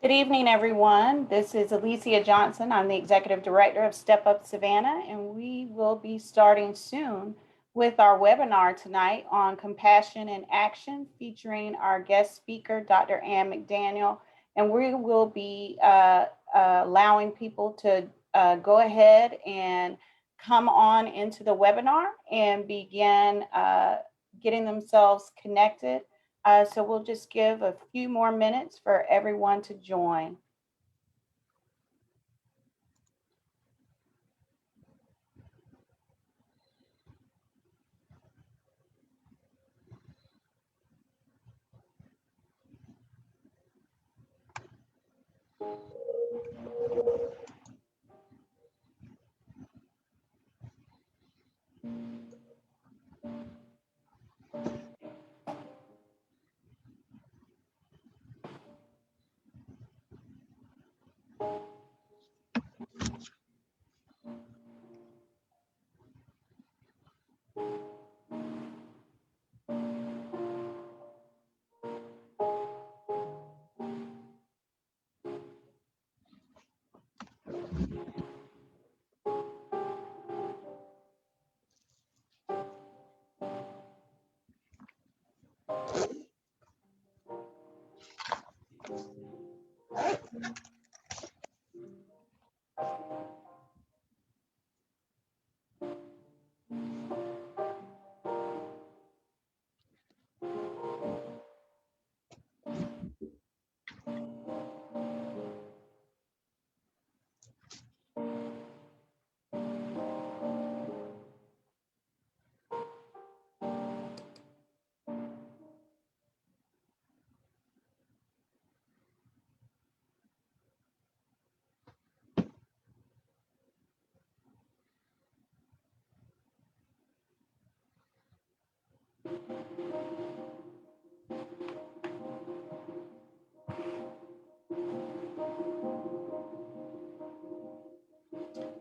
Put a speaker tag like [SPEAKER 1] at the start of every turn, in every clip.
[SPEAKER 1] Good evening, everyone. This is Alicia Johnson. I'm the Executive Director of Step Up Savannah, and we will be starting soon with our webinar tonight on compassion and action, featuring our guest speaker, Dr. Ann Mcdaniel. And we will be allowing people to go ahead and come on into the webinar and begin getting themselves connected. So we'll just give a few more minutes for everyone to join.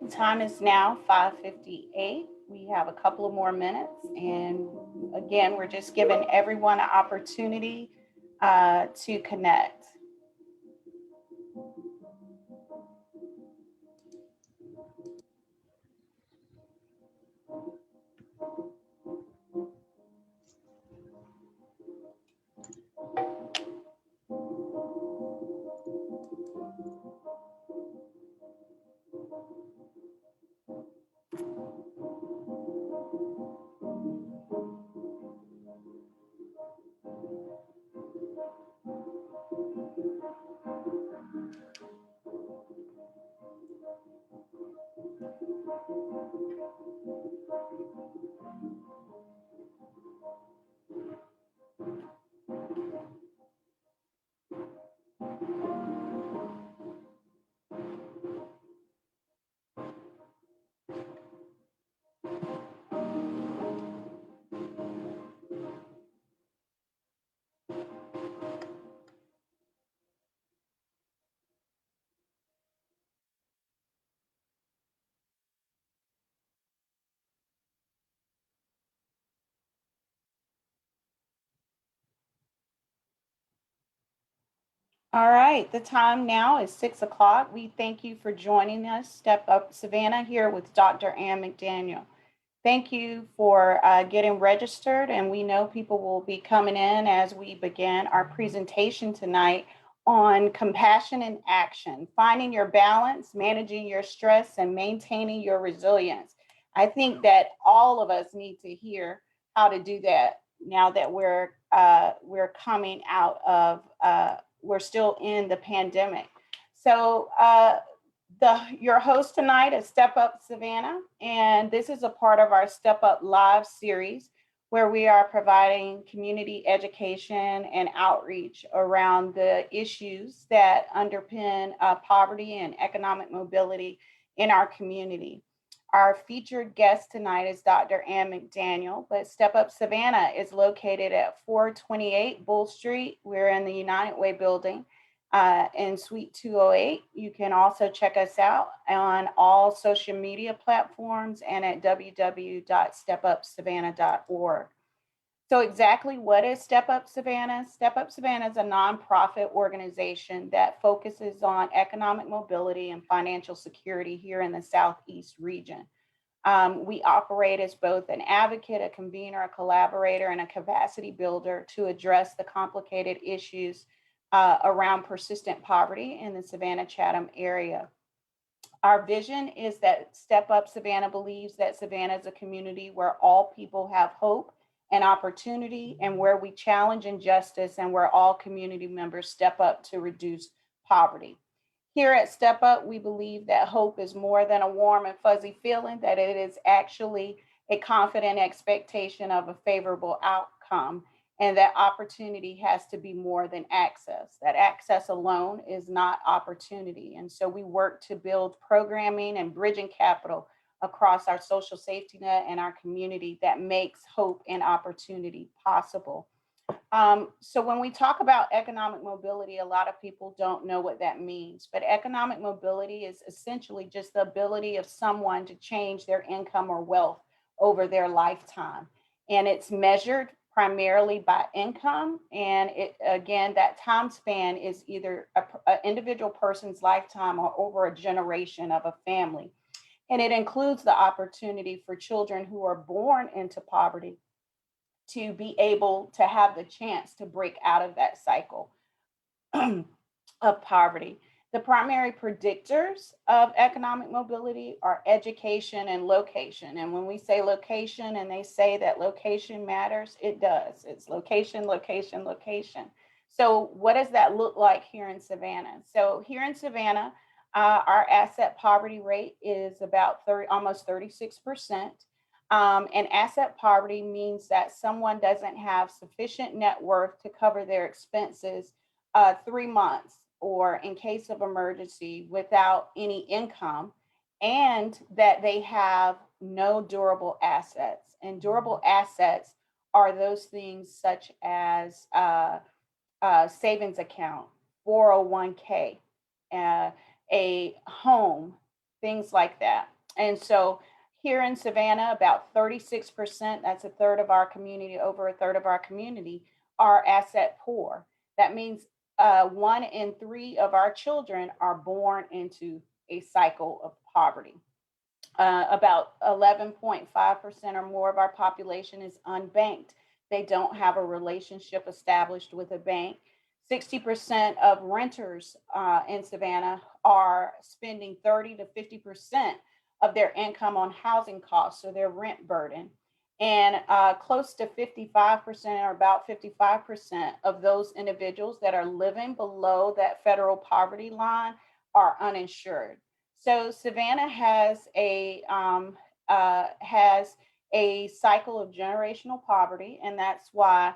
[SPEAKER 1] The time is now 5:58. We have a couple of more minutes. And again, we're just giving everyone an opportunity to connect. All right, the time now is 6 o'clock. We thank you for joining us, Step Up Savannah, here with Dr. Ann Mcdaniel. Thank you for getting registered, and we know people will be coming in as we begin our presentation tonight on compassion and action, finding your balance, managing your stress, and maintaining your resilience. I think that all of us need to hear how to do that now that we're coming out of we're still in the pandemic. So your host tonight is Step Up Savannah, and this is a part of our Step Up Live series where we are providing community education and outreach around the issues that underpin poverty and economic mobility in our community. Our featured guest tonight is Dr. Ann Mcdaniel, but Step Up Savannah is located at 428 Bull Street. We're in the United Way building in Suite 208. You can also check us out on all social media platforms and at www.stepupsavannah.org. So exactly what is Step Up Savannah? Step Up Savannah is a nonprofit organization that focuses on economic mobility and financial security here in the Southeast region. We operate as both an advocate, a convener, a collaborator, and a capacity builder to address the complicated issues around persistent poverty in the Savannah-Chatham area. Our vision is that Step Up Savannah believes that Savannah is a community where all people have hope and opportunity, and where we challenge injustice, and where all community members step up to reduce poverty. Here at Step Up, we believe that hope is more than a warm and fuzzy feeling, that it is actually a confident expectation of a favorable outcome, and that opportunity has to be more than access. That access alone is not opportunity. And so we work to build programming and bridging capital across our social safety net and our community that makes hope and opportunity possible. So when we talk about economic mobility, a lot of people don't know what that means, but economic mobility is essentially just the ability of someone to change their income or wealth over their lifetime. And it's measured primarily by income. And it, again, that time span is either an individual person's lifetime or over a generation of a family. And it includes the opportunity for children who are born into poverty to be able to have the chance to break out of that cycle of poverty. The primary predictors of economic mobility are education and location. And when we say location and they say that location matters, it does. It's location, location, location. So what does that look like here in Savannah? So here in Savannah, our asset poverty rate is about almost 36%. And asset poverty means that someone doesn't have sufficient net worth to cover their expenses 3 months or in case of emergency without any income, and that they have no durable assets. And durable assets are those things such as savings account, 401k, a home, things like that. And so here in Savannah, about 36%, that's a third of our community, over a third of our community, are asset poor. That means 1 in 3 of our children are born into a cycle of poverty. About 11.5% or more of our population is unbanked. They don't have a relationship established with a bank. 60% of renters in Savannah are spending 30 to 50% of their income on housing costs, so their rent burden. And close to 55% or about 55% of those individuals that are living below that federal poverty line are uninsured. So Savannah has a cycle of generational poverty, and that's why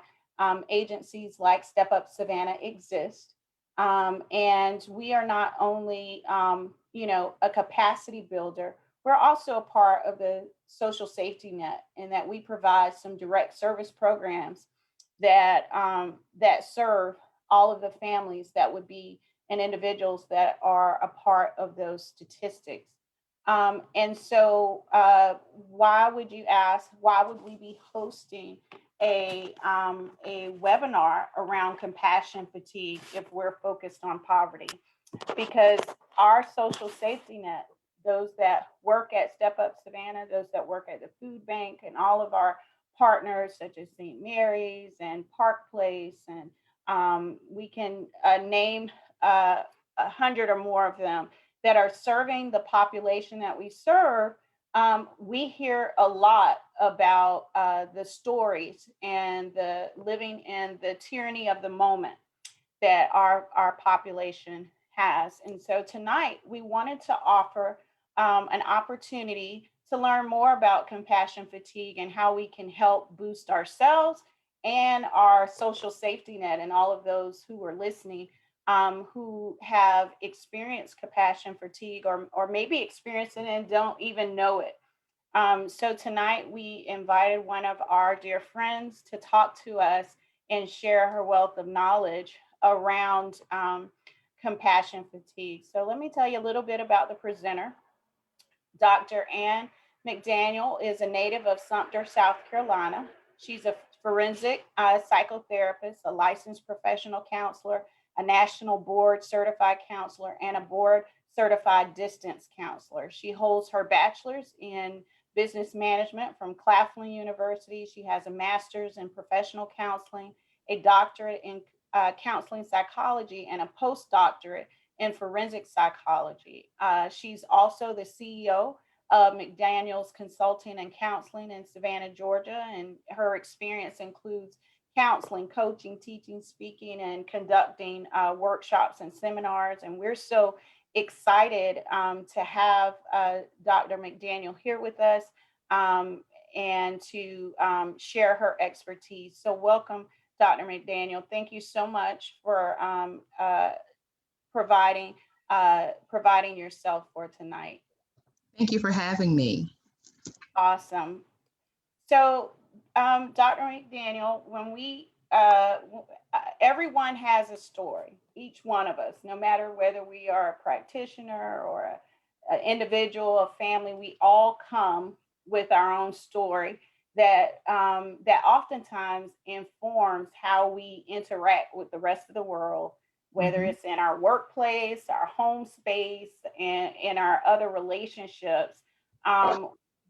[SPEAKER 1] agencies like Step Up Savannah exist. And we are not only, a capacity builder, we're also a part of the social safety net, in that we provide some direct service programs that serve all of the families that would be and individuals that are a part of those statistics. And so, why would you ask? Why would we be hosting a webinar around compassion fatigue if we're focused on poverty? Because our social safety net, those that work at Step Up Savannah, those that work at the food bank, and all of our partners such as St. Mary's and Park Place, and we can name 100 or more of them that are serving the population that we serve, we hear a lot about the stories and the living in the tyranny of the moment that our population has. And so tonight we wanted to offer an opportunity to learn more about compassion fatigue and how we can help boost ourselves and our social safety net, and all of those who are listening who have experienced compassion fatigue, or maybe experiencing it and don't even know it. So tonight we invited one of our dear friends to talk to us and share her wealth of knowledge around compassion fatigue. So let me tell you a little bit about the presenter. Dr. Ann Mcdaniel is a native of Sumter, South Carolina. She's a forensic psychotherapist, a licensed professional counselor, a national board certified counselor, and a board certified distance counselor. She holds her bachelor's in business management from Claflin University. She has a master's in professional counseling, a doctorate in counseling psychology, and a postdoctorate in forensic psychology. She's also the CEO of McDaniel's Consulting and Counseling in Savannah, Georgia, and her experience includes counseling, coaching, teaching, speaking, and conducting workshops and seminars. And we're so excited to have Dr. McDaniel here with us and to share her expertise. So welcome, Dr. McDaniel. Thank you so much for providing yourself for tonight.
[SPEAKER 2] Thank you for having me.
[SPEAKER 1] Awesome. So, Dr. McDaniel, when everyone has a story, each one of us, no matter whether we are a practitioner or an individual, a family, we all come with our own story that oftentimes informs how we interact with the rest of the world, whether it's in our workplace, our home space, and in our other relationships.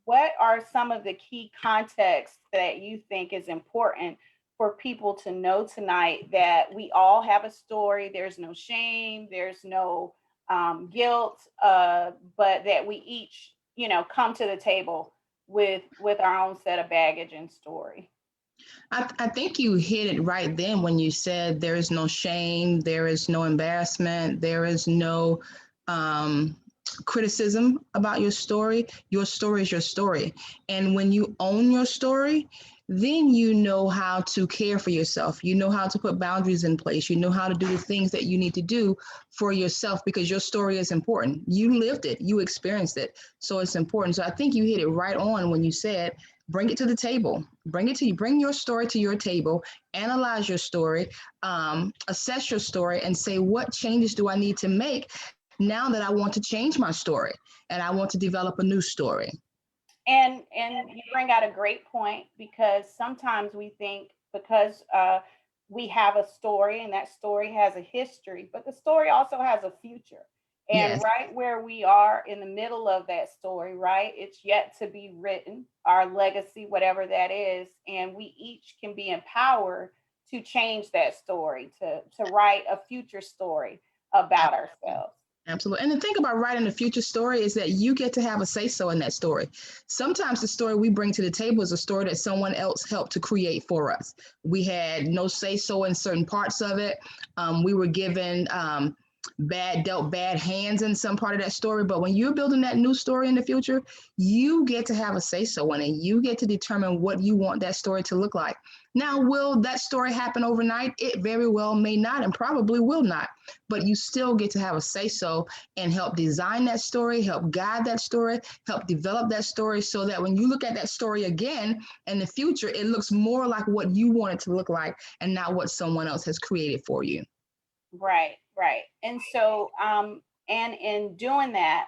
[SPEAKER 1] What are some of the key contexts that you think is important for people to know tonight, that we all have a story? There's no shame, there's no guilt, but that we each, come to the table with our own set of baggage and story.
[SPEAKER 2] I think you hit it right then when you said there is no shame, there is no embarrassment, there is no criticism about your story. Your story is your story. And when you own your story, then you know how to care for yourself. You know how to put boundaries in place. You know how to do the things that you need to do for yourself, because your story is important. You lived it, you experienced it. So it's important. So I think you hit it right on when you said, bring it to the table, bring your story to your table, analyze your story, assess your story, and say, what changes do I need to make now that I want to change my story and I want to develop a new story?
[SPEAKER 1] And you bring out a great point, because sometimes we think, because we have a story and that story has a history, but the story also has a future. And
[SPEAKER 2] Yes.
[SPEAKER 1] right where we are in the middle of that story, right? It's yet to be written, our legacy, whatever that is. And we each can be empowered to change that story, to write a future story about ourselves.
[SPEAKER 2] Absolutely. And the thing about writing a future story is that you get to have a say-so in that story. Sometimes the story we bring to the table is a story that someone else helped to create for us. We had no say-so in certain parts of it. We were given dealt bad hands in some part of that story. But when you're building that new story in the future, you get to have a say-so in it. You get to determine what you want that story to look like. Now, will that story happen overnight? It very well may not, and probably will not. But you still get to have a say-so and help design that story, help guide that story, help develop that story, so that when you look at that story again in the future, it looks more like what you want it to look like and not what someone else has created for you.
[SPEAKER 1] Right, right. And so, and in doing that,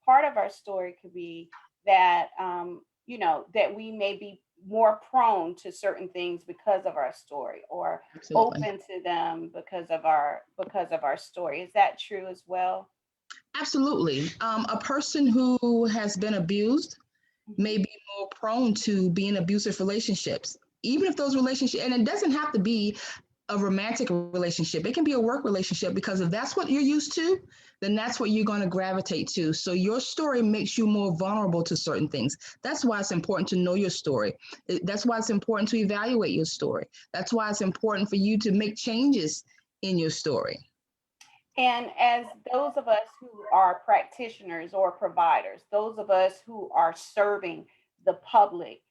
[SPEAKER 1] part of our story could be that, that we may be more prone to certain things because of our story, or
[SPEAKER 2] Absolutely.
[SPEAKER 1] open to them because of our story. Is that true as well?
[SPEAKER 2] Absolutely. A person who has been abused
[SPEAKER 1] Mhm.
[SPEAKER 2] may be more prone to be in abusive relationships, even if those relationships, and it doesn't have to be a romantic relationship. It can be a work relationship, because if that's what you're used to, then that's what you're going to gravitate to. So your story makes you more vulnerable to certain things. That's why it's important to know your story. That's why it's important to evaluate your story. That's why it's important for you to make changes in your story.
[SPEAKER 1] And as those of us who are practitioners or providers, those of us who are serving the public,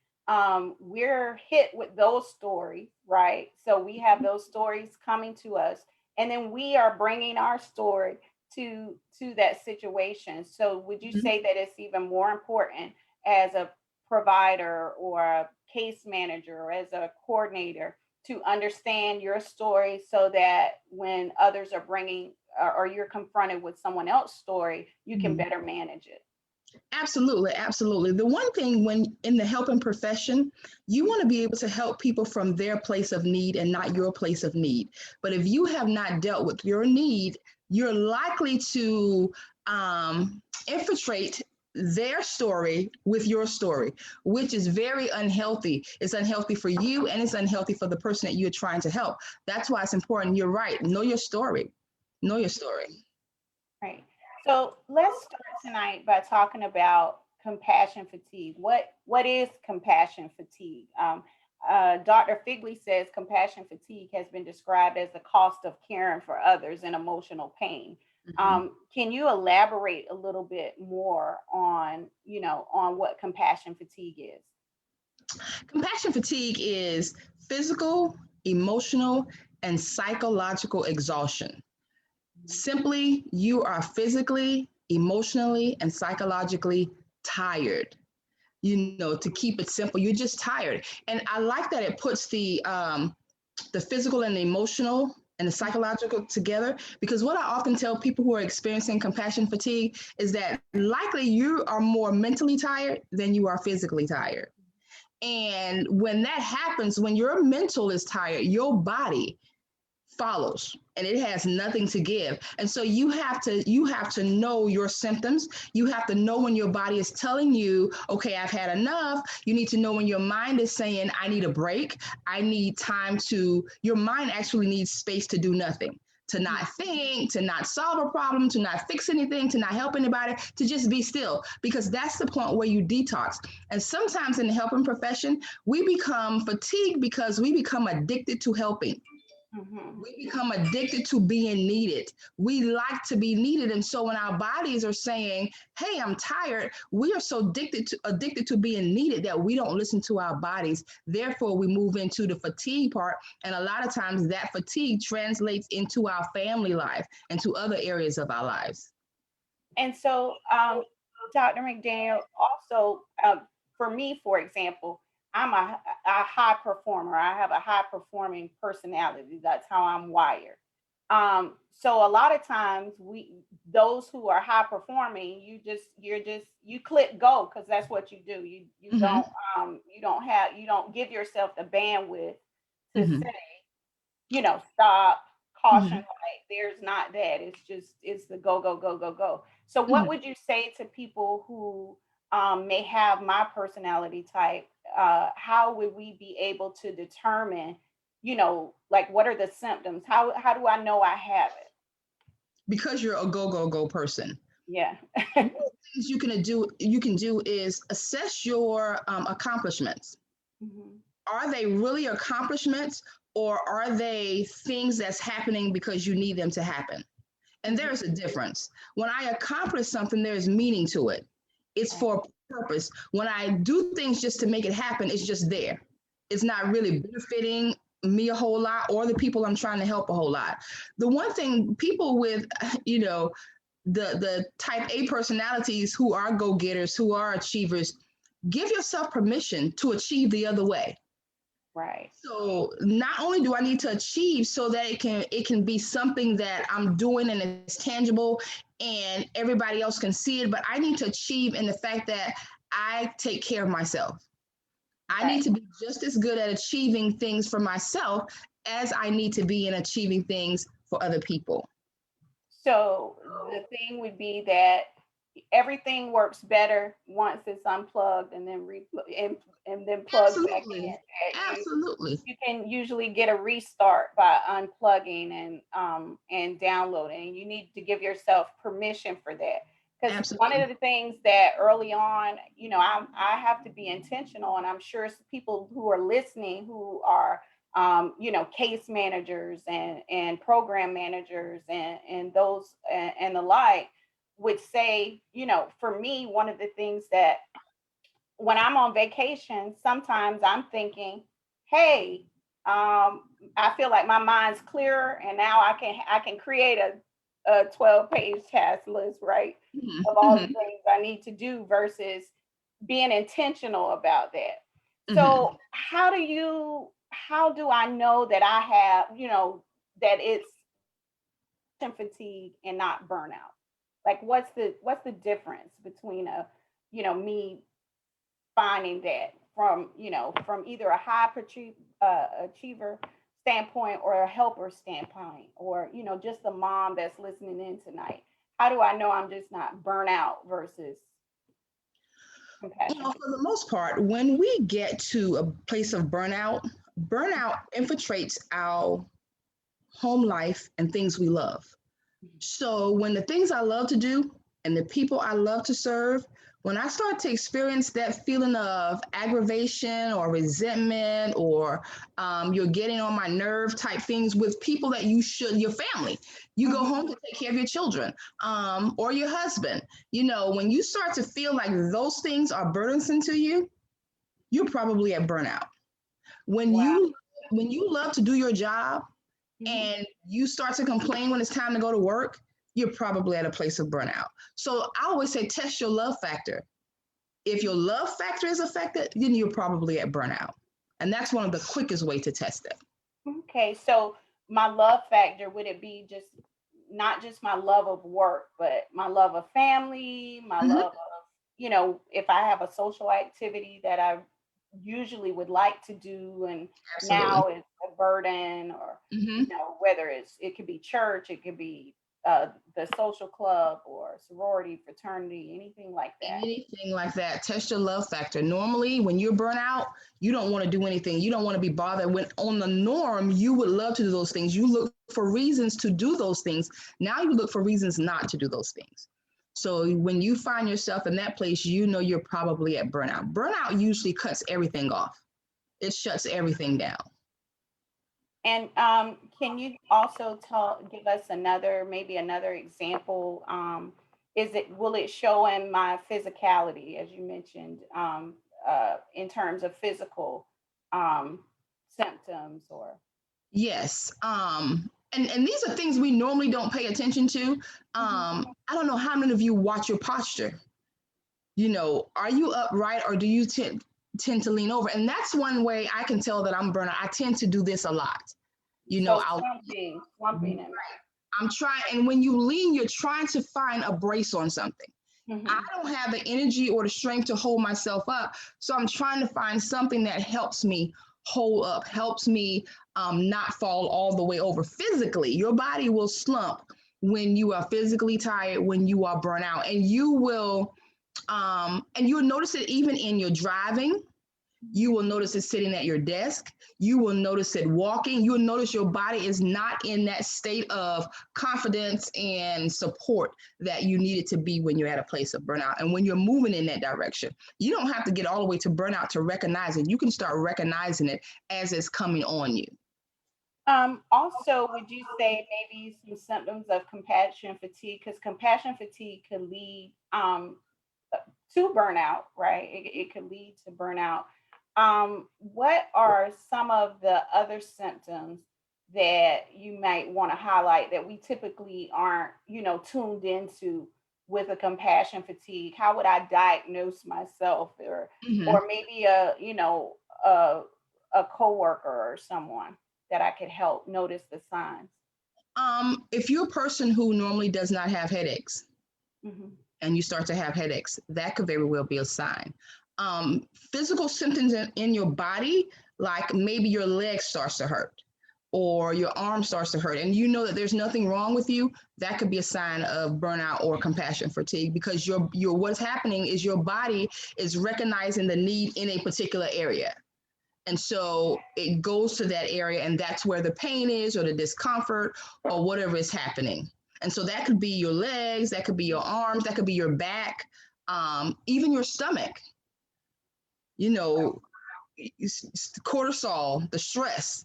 [SPEAKER 1] we're hit with those stories, right? So we have those stories coming to us, and then we are bringing our story to that situation. So would you
[SPEAKER 2] Mhm.
[SPEAKER 1] say that it's even more important as a provider or a case manager or as a coordinator to understand your story so that when others are bringing or you're confronted with someone else's story, you can
[SPEAKER 2] Mhm.
[SPEAKER 1] better manage it?
[SPEAKER 2] Absolutely, absolutely. The one thing when in the helping profession, you want to be able to help people from their place of need and not your place of need. But if you have not dealt with your need, you're likely to infiltrate their story with your story, which is very unhealthy. It's unhealthy for you, and it's unhealthy for the person that you're trying to help. That's why it's important. You're right. Know your story. Know your story.
[SPEAKER 1] Right. So let's start tonight by talking about compassion fatigue. What is compassion fatigue? Dr. Figley says compassion fatigue has been described as the cost of caring for others and emotional pain.
[SPEAKER 2] Mhm.
[SPEAKER 1] Can you elaborate a little bit more on, on what compassion fatigue is?
[SPEAKER 2] Compassion fatigue is physical, emotional, and psychological exhaustion. Simply, you are physically, emotionally, and psychologically tired. To keep it simple, you're just tired. And I like that it puts the physical and the emotional and the psychological together, because what I often tell people who are experiencing compassion fatigue is that likely you are more mentally tired than you are physically tired. And when that happens, when your mental is tired, your body follows and it has nothing to give. And so you have to know your symptoms. You have to know when your body is telling you, okay, I've had enough. You need to know when your mind is saying, I need a break. I need time to Your mind actually needs space to do nothing. To not think, to not solve a problem, to not fix anything, to not help anybody, to just be still, because that's the point where you detox. And sometimes in the helping profession, we become fatigued because we become addicted to helping.
[SPEAKER 1] Mhm.
[SPEAKER 2] We become addicted to being needed. We like to be needed. And so when our bodies are saying, hey, I'm tired, we are so addicted to being needed that we don't listen to our bodies. Therefore, we move into the fatigue part. And a lot of times that fatigue translates into our family life and to other areas of our lives.
[SPEAKER 1] And so, Dr. McDaniel, also, for me, for example, I'm a high performer. I have a high performing personality. That's how I'm wired. So a lot of times those who are high performing, you click go because that's what you do.
[SPEAKER 2] Mm-hmm.
[SPEAKER 1] You don't give yourself the bandwidth to
[SPEAKER 2] Mm-hmm.
[SPEAKER 1] say, stop, caution,
[SPEAKER 2] Mm-hmm.
[SPEAKER 1] like there's not that. It's the go, go, go, go, go. So what
[SPEAKER 2] Mm-hmm.
[SPEAKER 1] would you say to people who may have my personality type? How would we be able to determine, like what are the symptoms? How do I know I have it?
[SPEAKER 2] Because you're a go, go, go person.
[SPEAKER 1] Yeah.
[SPEAKER 2] One of the things you can do is assess your accomplishments.
[SPEAKER 1] Mhm.
[SPEAKER 2] Are they really accomplishments, or are they things that's happening because you need them to happen? And
[SPEAKER 1] Mhm.
[SPEAKER 2] there's a difference. When I accomplish something, there's meaning to it. It's
[SPEAKER 1] Right.
[SPEAKER 2] for a purpose. When I do things just to make it happen, it's just there. It's not really benefiting me a whole lot or the people I'm trying to help a whole lot. The one thing people with, you know, the type A personalities who are go-getters, who are achievers, give yourself permission to achieve the other way.
[SPEAKER 1] Right.
[SPEAKER 2] So not only do I need to achieve so that it can be something that I'm doing and it's tangible and everybody else can see it, but I need to achieve in the fact that I take care of myself. I
[SPEAKER 1] Right.
[SPEAKER 2] need to be just as good at achieving things for myself as I need to be in achieving things for other people.
[SPEAKER 1] So the thing would be that everything works better once it's unplugged and then and then plugged back in.
[SPEAKER 2] Absolutely.
[SPEAKER 1] That
[SPEAKER 2] Absolutely.
[SPEAKER 1] you can usually get a restart by unplugging and downloading. You need to give yourself permission for that. Because one
[SPEAKER 2] Absolutely.
[SPEAKER 1] of the things that early on, I have to be intentional, and I'm sure people who are listening who are case managers and program managers and those and the like would say, for me, one of the things that when I'm on vacation, sometimes I'm thinking, hey, I feel like my mind's clearer, and now I can create a 12-page task list, right,
[SPEAKER 2] Mhm,
[SPEAKER 1] of all the
[SPEAKER 2] mhm,
[SPEAKER 1] things I need to do versus being intentional about that.
[SPEAKER 2] mhm.
[SPEAKER 1] So how do I know that I have, that it's fatigue and not burnout? Like what's the difference between me finding that from either a high achiever standpoint or a helper standpoint, or just the mom that's listening in tonight? How do I know I'm just not burnout versus compassion
[SPEAKER 2] For
[SPEAKER 1] fatigue?
[SPEAKER 2] the most part, when we get to a place of burnout, burnout infiltrates our home life and things we love. So when the things I love to do and the people I love to serve, when I start to experience that feeling of aggravation or resentment, or you're getting on my nerve type things with people that your family, you go
[SPEAKER 1] Mhm.
[SPEAKER 2] home to take care of your children, or your husband. When you start to feel like those things are burdensome to you, you're probably at burnout. When
[SPEAKER 1] Wow.
[SPEAKER 2] you when you love to do your job
[SPEAKER 1] Mhm.
[SPEAKER 2] and you start to complain when it's time to go to work, you're probably at a place of burnout. So I always say test your love factor. If your love factor is affected, then you're probably at burnout. And that's one of the quickest way to test it.
[SPEAKER 1] Okay, so my love factor, would it be just not just my love of work, but my love of family, my
[SPEAKER 2] Mm-hmm.
[SPEAKER 1] love of, if I have a social activity that I usually would like to do and
[SPEAKER 2] Absolutely.
[SPEAKER 1] now it's a burden, or,
[SPEAKER 2] Mm-hmm.
[SPEAKER 1] whether it could be church, it could be the social club or sorority, fraternity, anything like that.
[SPEAKER 2] Anything like that, test your love factor. Normally, when you're burnt out, you don't want to do anything. You don't want to be bothered. When on the norm, you would love to do those things. You look for reasons to do those things. Now you look for reasons not to do those things. So when you find yourself in that place, you know you're probably at burnout. Burnout usually cuts everything off. It shuts everything down.
[SPEAKER 1] And can you also give us maybe another example? Will it show in my physicality, as you mentioned, in terms of physical um, symptoms or?
[SPEAKER 2] Yes. And these are things we normally don't pay attention to.
[SPEAKER 1] Mhm.
[SPEAKER 2] I don't know how many of you watch your posture. Are you upright or do you tend to lean over? And that's one way I can tell that I'm burnout. I tend to do this a lot.
[SPEAKER 1] So
[SPEAKER 2] I'll
[SPEAKER 1] slumping, and
[SPEAKER 2] I'm trying, and when you lean, you're trying to find a brace on something. I
[SPEAKER 1] mhm.
[SPEAKER 2] don't have the energy or the strength to hold myself up. So I'm trying to find something that helps me hold up, helps me not fall all the way over physically. Your body will slump when you are physically tired, when you are burnt out, and you'll notice it even in your driving. You will notice it sitting at your desk. You will notice it walking. You will notice your body is not in that state of confidence and support that you need it to be when you're at a place of burnout. And when you're moving in that direction, you don't have to get all the way to burnout to recognize it. You can start recognizing it as it's coming on you.
[SPEAKER 1] Also, would you say maybe some symptoms of compassion fatigue? Because compassion fatigue could lead to burnout, right? It could lead to burnout. What are some of the other symptoms that you might want to highlight that we typically aren't, tuned into with a compassion fatigue? How would I diagnose myself, or
[SPEAKER 2] Mhm.
[SPEAKER 1] maybe a a coworker or someone that I could help notice the signs?
[SPEAKER 2] If you're a person who normally does not have headaches,
[SPEAKER 1] Hmm.
[SPEAKER 2] and you start to have headaches, that could very well be a sign. Physical symptoms in your body, like maybe your leg starts to hurt, or your arm starts to hurt and you know that there's nothing wrong with you, that could be a sign of burnout or compassion fatigue, because your what's happening is your body is recognizing the need in a particular area. And so it goes to that area, and that's where the pain is, or the discomfort, or whatever is happening. And so that could be your legs, that could be your arms, that could be your back, even your stomach. You know, cortisol, the stress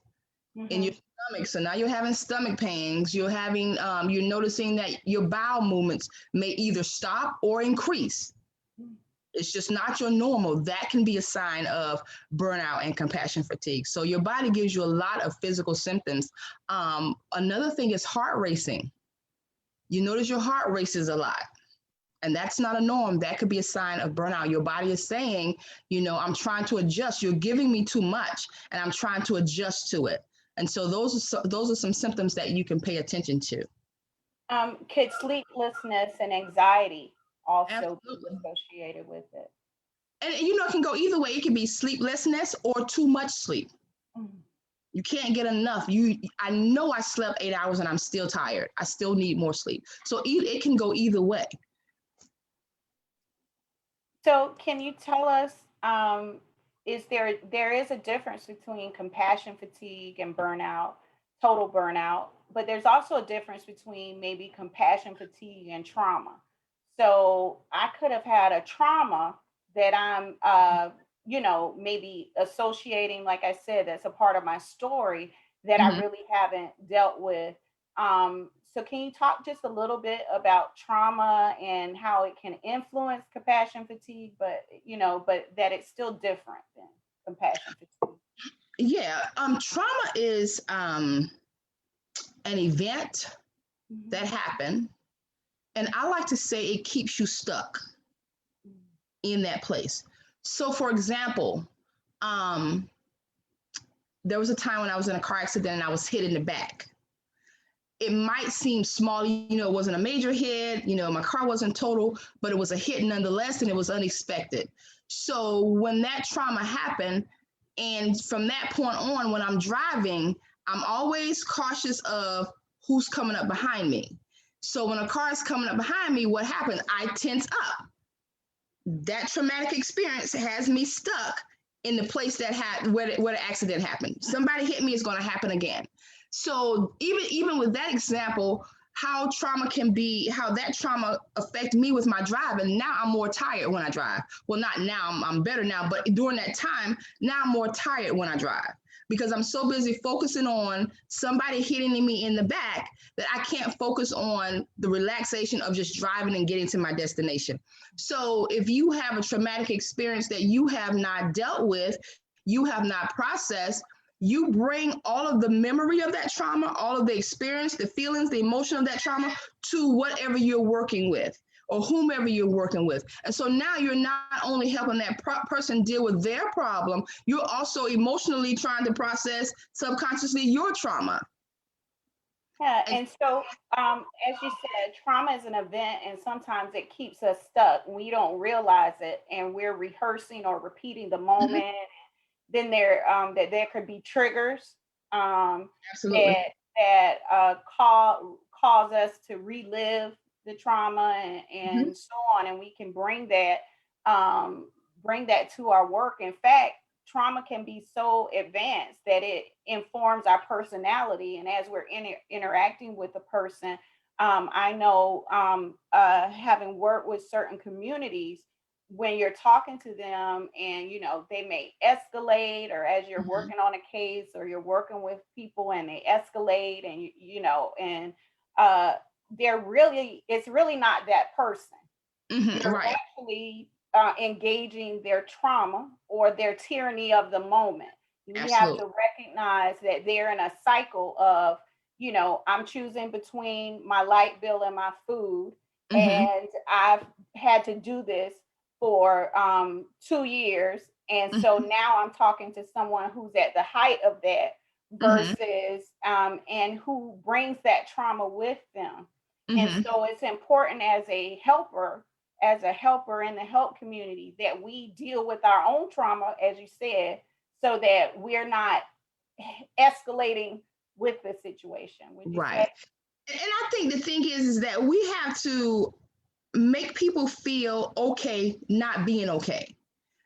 [SPEAKER 2] in your stomach. So now you're having stomach pains. You're having, you're noticing that your bowel movements may either stop or increase. It's just not your normal. That can be a sign of burnout and compassion fatigue. So your body gives you a lot of physical symptoms. Another thing is heart racing. You notice your heart races a lot. And that's not a norm. That could be a sign of burnout. Your body is saying, you know, I'm trying to adjust. You're giving me too much, and I'm trying to adjust to it. And so those are some symptoms that you can pay attention to.
[SPEAKER 1] Could sleeplessness and anxiety also be
[SPEAKER 2] Absolutely.
[SPEAKER 1] associated with it?
[SPEAKER 2] And you know, it can go either way. It can be sleeplessness or too much sleep.
[SPEAKER 1] Mhm.
[SPEAKER 2] You can't get enough. I know I slept 8 hours and I'm still tired. I still need more sleep. So it can go either way.
[SPEAKER 1] So, can you tell us, is there is a difference between compassion fatigue and burnout, total burnout, but there's also a difference between maybe compassion fatigue and trauma. So, I could have had a trauma that I'm, maybe associating, like I said, that's a part of my story that I
[SPEAKER 2] Mhm.
[SPEAKER 1] really haven't dealt with. So can you talk just a little bit about trauma and how it can influence compassion fatigue, but that it's still different than compassion fatigue?
[SPEAKER 2] Yeah. Trauma is an event
[SPEAKER 1] Mhm.
[SPEAKER 2] that happened, and I like to say it keeps you stuck in that place. So, for example, um, there was a time when I was in a car accident and I was hit in the back. It might seem small, you know, it wasn't a major hit, you know, my car wasn't total, but it was a hit nonetheless, and it was unexpected. So when that trauma happened, and from that point on, when I'm driving, I'm always cautious of who's coming up behind me. So when a car is coming up behind me, what happens? I tense up. That traumatic experience has me stuck in the place that had where the accident happened. Somebody hit me, is going to happen again. So even with that example, how trauma can be, how that trauma affect me with my driving. Now I'm more tired when I drive. Well, not now, I'm better now, but during that time, now I'm more tired when I drive, because I'm so busy focusing on somebody hitting me in the back that I can't focus on the relaxation of just driving and getting to my destination. So if you have a traumatic experience that you have not dealt with, you have not processed, you bring all of the memory of that trauma, all of the experience, the feelings, the emotion of that trauma to whatever you're working with or whomever you're working with. And so now you're not only helping that person deal with their problem, you're also emotionally trying to process subconsciously your trauma.
[SPEAKER 1] Yeah,
[SPEAKER 2] And
[SPEAKER 1] and so as you said, trauma is an event, and sometimes it keeps us stuck. We don't realize it, and we're rehearsing or repeating the
[SPEAKER 2] mhm,
[SPEAKER 1] moment. Then there could be triggers um,
[SPEAKER 2] absolutely.
[SPEAKER 1] that cause us to relive the trauma
[SPEAKER 2] Mhm,
[SPEAKER 1] and so on, and we can um, bring that to our work. In fact, trauma can be so advanced that it informs our personality, and as we're interacting with a person, I know, having worked with certain communities, when you're talking to them and they may escalate, or as you're
[SPEAKER 2] mhm,
[SPEAKER 1] working on a case or you're working with people and they escalate, and and uh it's really not that person.
[SPEAKER 2] mhm,
[SPEAKER 1] You're
[SPEAKER 2] right.
[SPEAKER 1] actually engaging their trauma or their tyranny of the moment. We have
[SPEAKER 2] Absolutely.
[SPEAKER 1] to recognize that they're in a cycle of, I'm choosing between my light bill and my food,
[SPEAKER 2] Mhm,
[SPEAKER 1] and I've had to do this for 2 years. And so
[SPEAKER 2] mhm,
[SPEAKER 1] now I'm talking to someone who's at the height of that
[SPEAKER 2] mhm,
[SPEAKER 1] versus, and who brings that trauma with them. And
[SPEAKER 2] mhm.
[SPEAKER 1] so it's important as a helper in the help community that we deal with our own trauma, as you said, so that we're not escalating with the situation, would you say?
[SPEAKER 2] Right. And I think the thing is that we have to make people feel okay not being okay.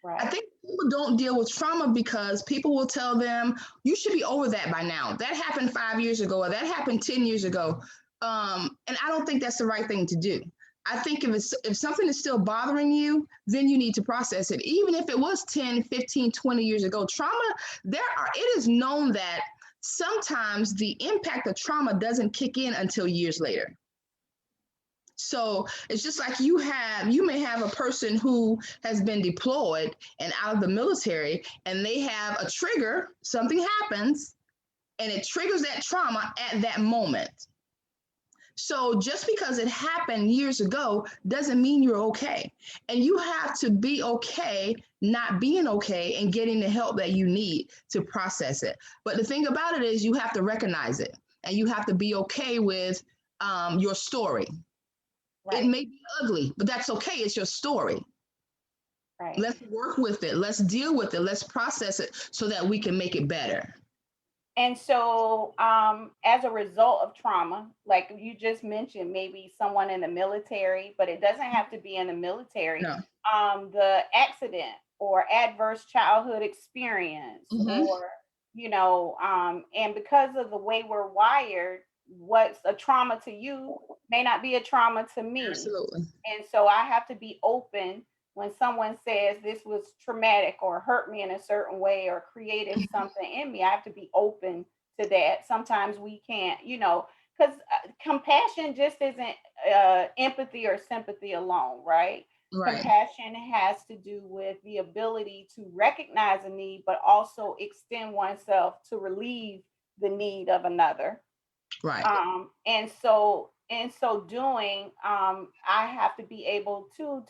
[SPEAKER 2] I
[SPEAKER 1] Right.
[SPEAKER 2] think people don't deal with trauma because people will tell them, you should be over that by now. That happened 5 years ago, or that happened 10 years ago. And I don't think that's the right thing to do. I think if something is still bothering you, then you need to process it. Even if it was 10, 15, 20 years ago, it is known that sometimes the impact of trauma doesn't kick in until years later. So it's just like you may have a person who has been deployed and out of the military, and they have a trigger, something happens, and it triggers that trauma at that moment. So just because it happened years ago doesn't mean you're okay. And you have to be okay not being okay and getting the help that you need to process it. But the thing about it is you have to recognize it, and you have to be okay with your story. It
[SPEAKER 1] Right.
[SPEAKER 2] may be ugly, but that's okay. It's your story.
[SPEAKER 1] Right.
[SPEAKER 2] Let's work with it. Let's deal with it. Let's process it so that we can make it better.
[SPEAKER 1] And so, as a result of trauma, like you just mentioned, maybe someone in the military, but it doesn't have to be in the military,
[SPEAKER 2] No.
[SPEAKER 1] the accident or adverse childhood experience,
[SPEAKER 2] Mm-hmm.
[SPEAKER 1] or, and because of the way we're wired, what's a trauma to you may not be a trauma to me.
[SPEAKER 2] Absolutely.
[SPEAKER 1] And so I have to be open when someone says this was traumatic or hurt me in a certain way or created something in me. I have to be open to that. Sometimes we can't, because compassion just isn't empathy or sympathy alone, right?
[SPEAKER 2] Right.
[SPEAKER 1] Compassion has to do with the ability to recognize a need, but also extend oneself to relieve the need of another.
[SPEAKER 2] Right.
[SPEAKER 1] And so in so doing, I have to be able to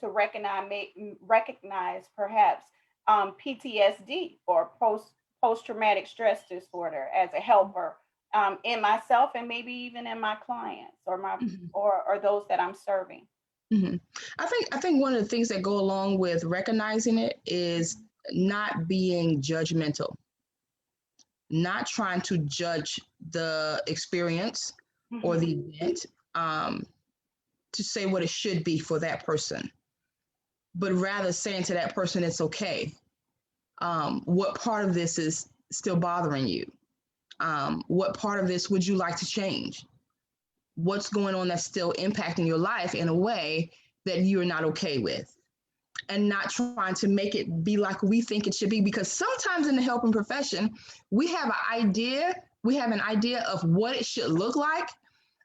[SPEAKER 1] recognize perhaps PTSD or post traumatic stress disorder as a helper, in myself and maybe even in my clients or my
[SPEAKER 2] Mm-hmm.
[SPEAKER 1] or those that I'm serving.
[SPEAKER 2] Mm-hmm. I think one of the things that go along with recognizing it is not being judgmental, not trying to judge the experience or
[SPEAKER 1] Mhm.
[SPEAKER 2] the event, um, to say what it should be for that person, but rather saying to that person it's okay. What part of this is still bothering you? What part of this would you like to change? What's going on that's still impacting your life in a way that you're not okay with? And not trying to make it be like we think it should be, because sometimes in the helping profession, we have an idea of what it should look like.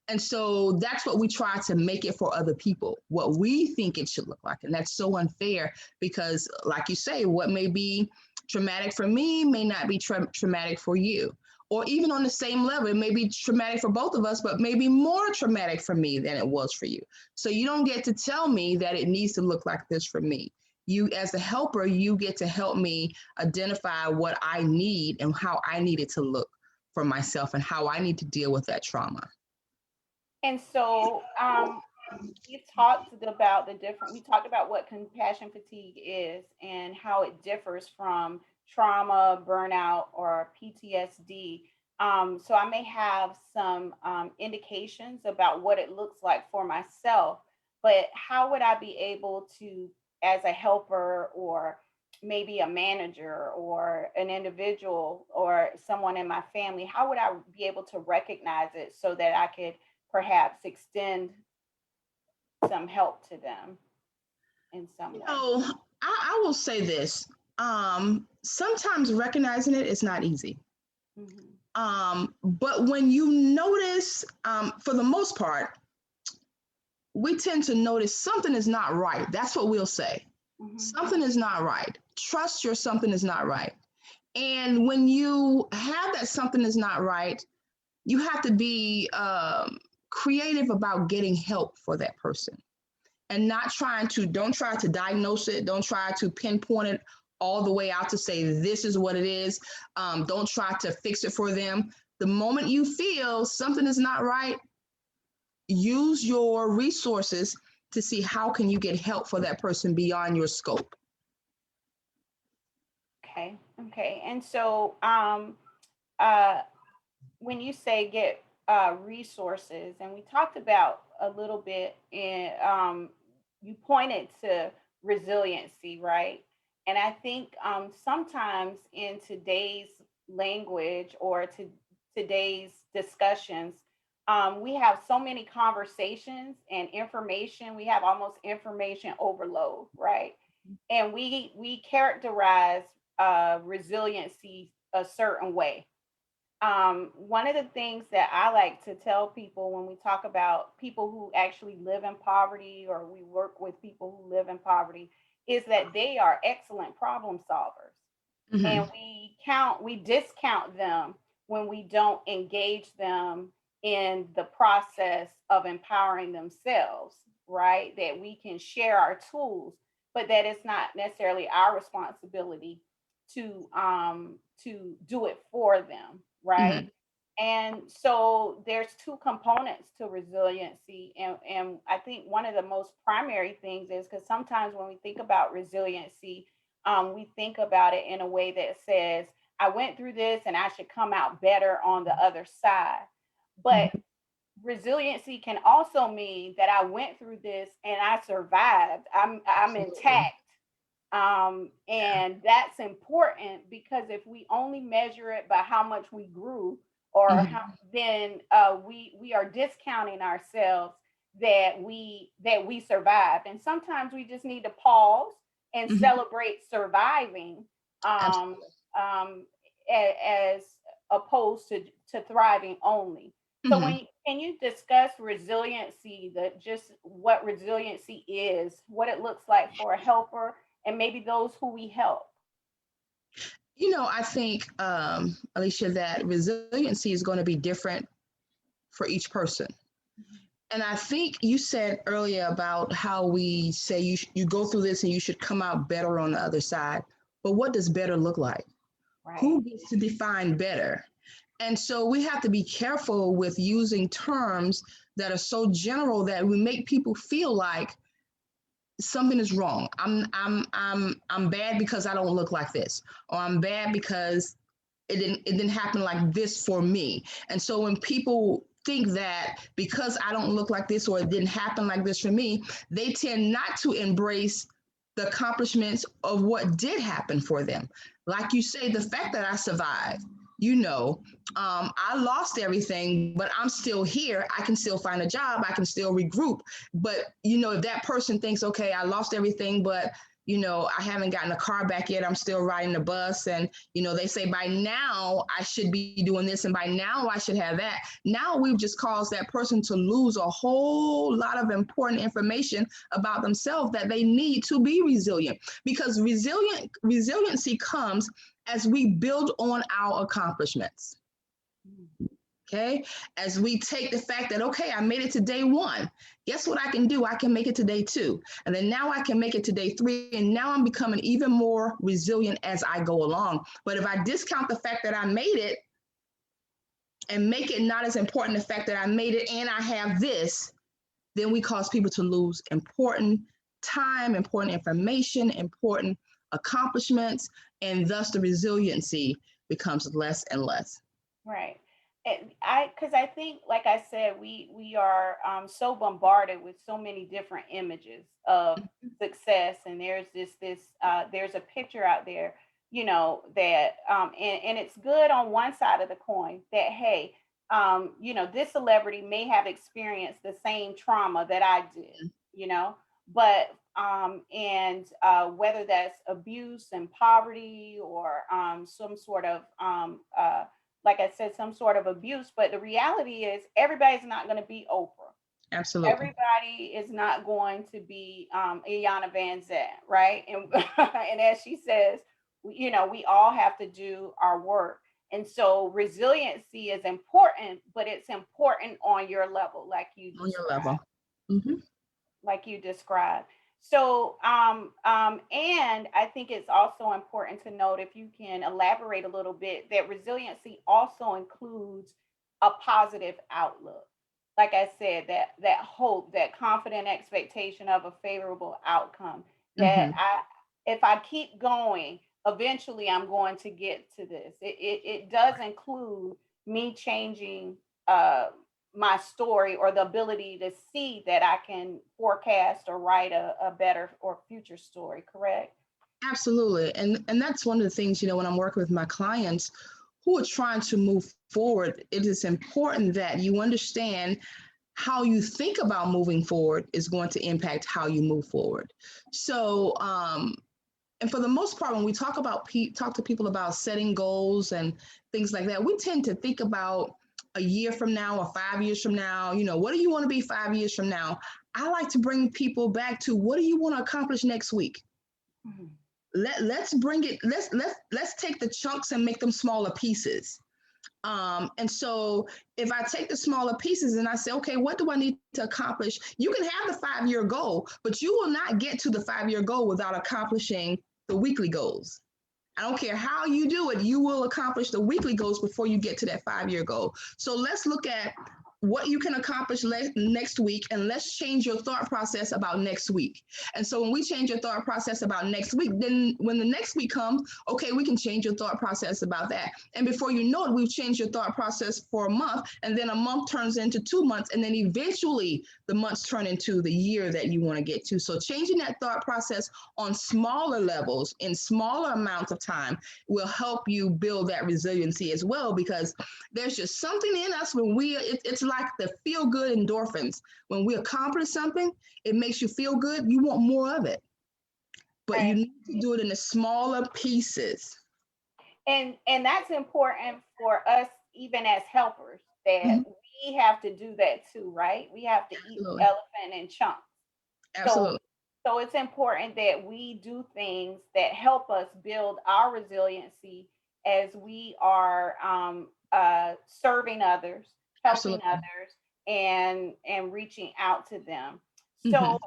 [SPEAKER 2] And so that's what we try to make it for other people, what we think it should look like. And that's so unfair because, like you say, what may be traumatic for me may not be traumatic for you. Or even on the same level, it may be traumatic for both of us, but maybe more traumatic for me than it was for you. So you don't get to tell me that it needs to look like this for me. You, as a helper, you get to help me identify what I need and how I need it to look for myself and how I need to deal with that trauma.
[SPEAKER 1] And so, we talked about what compassion fatigue is and how it differs from trauma, burnout, or PTSD. So I may have some indications about what it looks like for myself, but how would I be able to, as a helper or maybe a manager or an individual or someone in my family, how would I be able to recognize it so that I could perhaps extend some help to them in some way?
[SPEAKER 2] I will say this. Sometimes recognizing it is not easy.
[SPEAKER 1] Mhm.
[SPEAKER 2] But when you notice, for the most part, we tend to notice something is not right. That's what we'll say.
[SPEAKER 1] Mhm.
[SPEAKER 2] Something is not right. Trust your something is not right. And when you have that something is not right, you have to be creative about getting help for that person and don't try to diagnose it. Don't try to pinpoint it all the way out to say this is what it is. Don't try to fix it for them. The moment you feel something is not right, use your resources to see how can you get help for that person beyond your scope.
[SPEAKER 1] Okay. Okay. And so, uh, when you say get resources, and we talked about a little bit in, you pointed to resiliency, right? And I think sometimes in today's language or today's discussions, we have so many conversations and information. We have almost information overload, right? And we characterize resiliency a certain way. One of the things that I like to tell people when we talk about people who actually live in poverty, or we work with people who live in poverty, is that they are excellent problem solvers. And
[SPEAKER 2] Hmm.
[SPEAKER 1] we discount them when we don't engage them in the process of empowering themselves, right? That we can share our tools, but that it's not necessarily our responsibility to do it for them, right?
[SPEAKER 2] Hmm.
[SPEAKER 1] And so there's two components to resiliency. And I think one of the most primary things is because sometimes when we think about resiliency, we think about it in a way that says, I went through this and I should come out better on the other side. But
[SPEAKER 2] Hmm.
[SPEAKER 1] resiliency can also mean that I went through this and I survived. I'm
[SPEAKER 2] Absolutely.
[SPEAKER 1] intact. And that's important because if we only measure it by how much we grew, or how,
[SPEAKER 2] Hmm.
[SPEAKER 1] then we are discounting ourselves that we survived. And sometimes we just need to pause and
[SPEAKER 2] Hmm.
[SPEAKER 1] celebrate surviving, um,
[SPEAKER 2] Absolutely.
[SPEAKER 1] um, as opposed to thriving only. So
[SPEAKER 2] Hmm.
[SPEAKER 1] can you discuss resiliency, that just what resiliency is, what it looks like for a helper, and maybe those who we help?
[SPEAKER 2] I think, Alicia, that resiliency is going to be different for each person. And I think you said earlier about how we say you go through this and you should come out better on the other side. But what does better look like?
[SPEAKER 1] Right.
[SPEAKER 2] Who gets to define better? And so we have to be careful with using terms that are so general that we make people feel like something is wrong. I'm bad because I don't look like this, or I'm bad because it didn't happen like this for me. And so when people think that because I don't look like this or it didn't happen like this for me, they tend not to embrace the accomplishments of what did happen for them. Like you say, the fact that I survived, you know, I lost everything, but I'm still here. I can still find a job. I can still regroup. But, if that person thinks, okay, I lost everything, but I haven't gotten a car back yet. I'm still riding the bus. And, they say by now I should be doing this and by now I should have that. Now we've just caused that person to lose a whole lot of important information about themselves that they need to be resilient, because resiliency comes as we build on our accomplishments. Okay. As we take the fact that, okay, I made it to day one. Guess what I can do? I can make it to day two. And then now I can make it to day three. And now I'm becoming even more resilient as I go along. But if I discount the fact that I made it and make it not as important the fact that I made it and I have this, then we cause people to lose important time, important information, important accomplishments, and thus the resiliency becomes less and less.
[SPEAKER 1] Right. And because I think, like I said, we are so bombarded with so many different images of success, and there's a picture out there, that and it's good on one side of the coin that, hey, this celebrity may have experienced the same trauma that I did, but and whether that's abuse and poverty, or some sort of like I said, some sort of abuse. But the reality is, everybody's not going to be Oprah.
[SPEAKER 2] Absolutely.
[SPEAKER 1] Everybody is not going to be Iyanla Van Zandt, right? And and as she says, we all have to do our work. And so resiliency is important, but it's important on your level,
[SPEAKER 2] On your level. Mm-hmm.
[SPEAKER 1] like you described. So, and I think it's also important to note, if you can elaborate a little bit, that resiliency also includes a positive outlook. Like I said, that hope, that confident expectation of a favorable outcome. That
[SPEAKER 2] Mm-hmm.
[SPEAKER 1] if I keep going, eventually I'm going to get to this. It does include me changing my story, or the ability to see that I can forecast or write a better or future story, correct?
[SPEAKER 2] Absolutely. And that's one of the things, when I'm working with my clients who are trying to move forward, it is important that you understand how you think about moving forward is going to impact how you move forward. So, and for the most part, when we talk to people about setting goals and things like that, we tend to think about a year from now or 5 years from now. What do you want to be 5 years from now? I like to bring people back to, what do you want to accomplish next week?
[SPEAKER 1] Mhm.
[SPEAKER 2] Let's bring it. Let's take the chunks and make them smaller pieces. And so if I take the smaller pieces and I say, okay, what do I need to accomplish? You can have the 5-year goal, but you will not get to the 5-year goal without accomplishing the weekly goals. I don't care how you do it, you will accomplish the weekly goals before you get to that 5-year goal. So let's look at what you can accomplish next week, and let's change your thought process about next week. And so when we change your thought process about next week, then when the next week comes, okay, we can change your thought process about that. And before you know it, we've changed your thought process for a month, and then a month turns into 2 months, and then eventually the months turn into the year that you want to get to. So changing that thought process on smaller levels in smaller amounts of time will help you build that resiliency as well, because there's just something in us when it's like the feel good endorphins. When we accomplish something, it makes you feel good. You want more of it, but you
[SPEAKER 1] Right.
[SPEAKER 2] need to do it in the smaller pieces.
[SPEAKER 1] And that's important for us, even as helpers, that
[SPEAKER 2] Mhm.
[SPEAKER 1] we have to do that too, right? We have to eat the
[SPEAKER 2] Absolutely.
[SPEAKER 1] elephant in chunks. So
[SPEAKER 2] Absolutely.
[SPEAKER 1] so it's important that we do things that help us build our resiliency as we are serving others, helping
[SPEAKER 2] Absolutely.
[SPEAKER 1] others, and reaching out to them. So,
[SPEAKER 2] Mhm.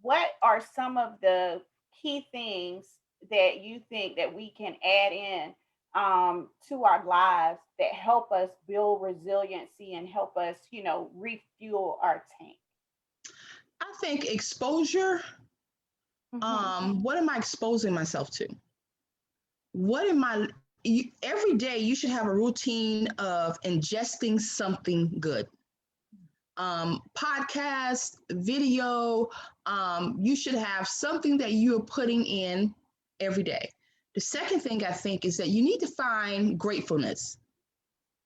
[SPEAKER 1] what are some of the key things that you think that we can add in to our lives that help us build resiliency and help us, refuel our tank?
[SPEAKER 2] I think exposure.
[SPEAKER 1] Hmm.
[SPEAKER 2] What am I exposing myself to? What am I? Every day you should have a routine of ingesting something good. Podcast, video. You should have something that you are putting in every day. The second thing I think is that you need to find gratefulness.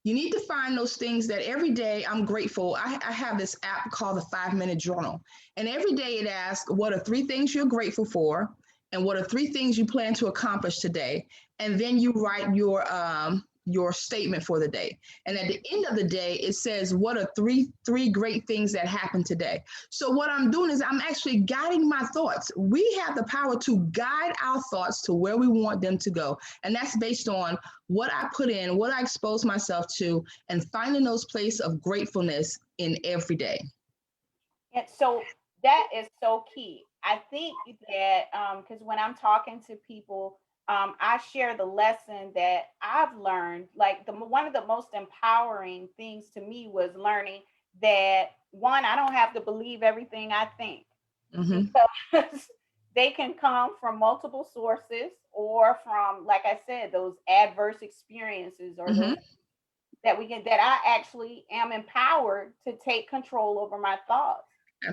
[SPEAKER 2] You need to find those things that every day I'm grateful. I have this app called the 5 Minute Journal. And every day it asks, what are 3 things you're grateful for? And what are 3 things you plan to accomplish today? And then you write your statement for the day. And at the end of the day, it says, what are three great things that happened today? So what I'm doing is I'm actually guiding my thoughts. We have the power to guide our thoughts to where we want them to go. And that's based on what I put in, what I expose myself to, and finding those places of gratefulness in every day.
[SPEAKER 1] And so that is so key. I think that because when I'm talking to people, I share the lesson that I've learned. Like one of the most empowering things to me was learning that one, I don't have to believe everything I think,
[SPEAKER 2] Mm-hmm.
[SPEAKER 1] because they can come from multiple sources, or from, like I said, those adverse experiences, or
[SPEAKER 2] Mm-hmm.
[SPEAKER 1] those that I actually am empowered to take control over my thoughts,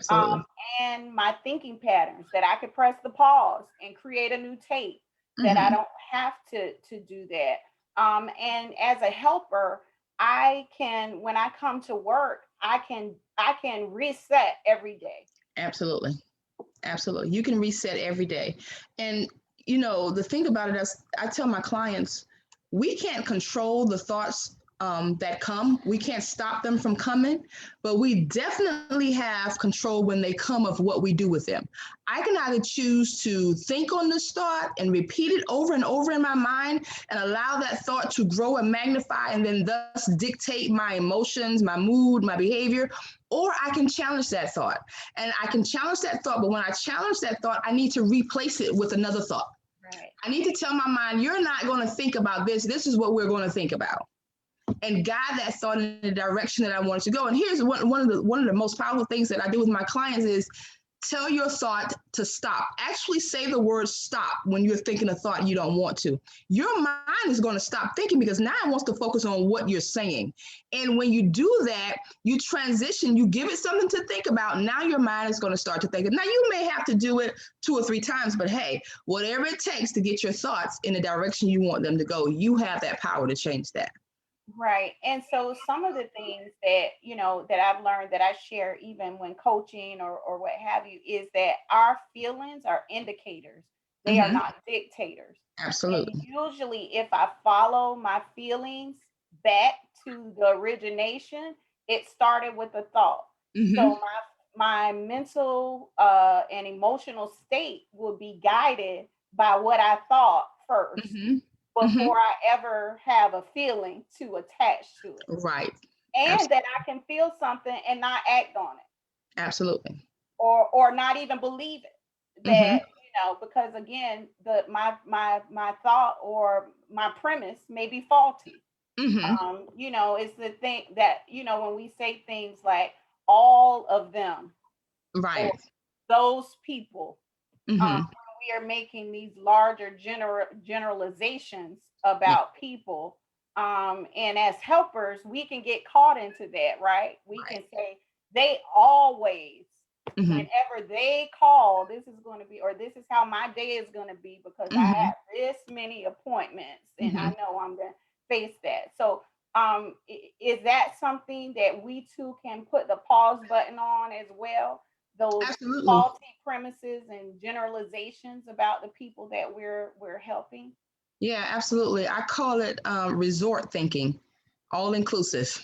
[SPEAKER 1] um,
[SPEAKER 2] Absolutely.
[SPEAKER 1] and my thinking patterns, that I could press the pause and create a new tape, that I
[SPEAKER 2] Mm-hmm.
[SPEAKER 1] don't have to do that. And as a helper, I can, when I come to work, I can reset every day.
[SPEAKER 2] Absolutely. Absolutely. You can reset every day. And, the thing about it is, I tell my clients, we can't control the thoughts that come. We can't stop them from coming, but we definitely have control when they come of what we do with them. I can either choose to think on this thought and repeat it over and over in my mind and allow that thought to grow and magnify and then thus dictate my emotions, my mood, my behavior, or I can challenge that thought. And I can challenge that thought, but when I challenge that thought, I need to replace it with another thought.
[SPEAKER 1] Right.
[SPEAKER 2] I need to tell my mind, you're not going to think about this. This is what we're going to think about, and guide that thought in the direction that I want it to go. And here's one of the most powerful things that I do with my clients is Tell your thought to stop. Actually say the word stop when you're thinking a thought you don't want to. Your mind is going to stop thinking because now it wants to focus on what you're saying. And when you do that, you transition, you give it something to think about. Now your mind is going to start to think. Now you may have to do it 2 or 3 times, but hey, whatever it takes to get your thoughts in the direction you want them to go, you have that power to change that.
[SPEAKER 1] Right. And so some of the things that, that I've learned that I share even when coaching or what have you is that our feelings are indicators. They are
[SPEAKER 2] Mm-hmm.
[SPEAKER 1] not dictators. And
[SPEAKER 2] Absolutely.
[SPEAKER 1] usually if I follow my feelings back to the origination, it started with a thought.
[SPEAKER 2] Mm-hmm.
[SPEAKER 1] So my mental and emotional state will be guided by what I thought first
[SPEAKER 2] Mm-hmm. Mm-hmm.
[SPEAKER 1] before I ever have a feeling to attach to it.
[SPEAKER 2] Right.
[SPEAKER 1] And
[SPEAKER 2] Absolutely.
[SPEAKER 1] that I can feel something and not act on it
[SPEAKER 2] Absolutely.
[SPEAKER 1] or not even believe it.
[SPEAKER 2] Mm-hmm.
[SPEAKER 1] That, because again, my thought or my premise may be faulty.
[SPEAKER 2] Mm-hmm.
[SPEAKER 1] It's the thing that, when we say things like all of them or
[SPEAKER 2] Right.
[SPEAKER 1] those people,
[SPEAKER 2] Mm-hmm.
[SPEAKER 1] we are making these larger generalizations
[SPEAKER 2] Yeah.
[SPEAKER 1] about people. And as helpers, we can get caught into that, right? We
[SPEAKER 2] Right.
[SPEAKER 1] can say they always,
[SPEAKER 2] Mm-hmm.
[SPEAKER 1] whenever they call, this is going to be, or this is how my day is going to be because I
[SPEAKER 2] Mm-hmm.
[SPEAKER 1] have this many appointments and I
[SPEAKER 2] Mm-hmm.
[SPEAKER 1] know I'm going to face that. So, is that something that we too can put the pause button on as well? Those
[SPEAKER 2] Absolutely.
[SPEAKER 1] faulty premises and generalizations about the people that we're helping.
[SPEAKER 2] Yeah, absolutely. I call it resort thinking, all inclusive.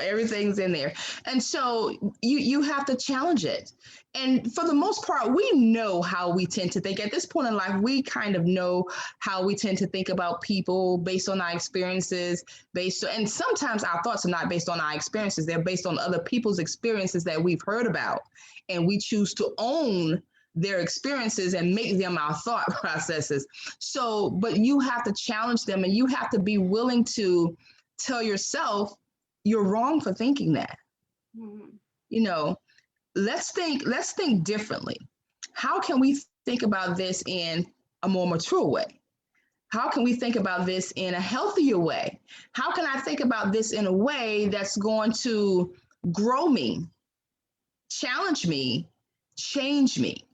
[SPEAKER 2] Everything's in there. And so you have to challenge it. And for the most part, we know how we tend to think. At this point in life, we kind of know how we tend to think about people based on our experiences, and sometimes our thoughts are not based on our experiences. They're based on other people's experiences that we've heard about. And we choose to own their experiences and make them our thought processes. So, but you have to challenge them and you have to be willing to tell yourself you're wrong for thinking that.
[SPEAKER 1] Mhm.
[SPEAKER 2] You know, let's think differently. How can we think about this in a more mature way? How can we think about this in a healthier way? How can I think about this in a way that's going to grow me, challenge me, change me?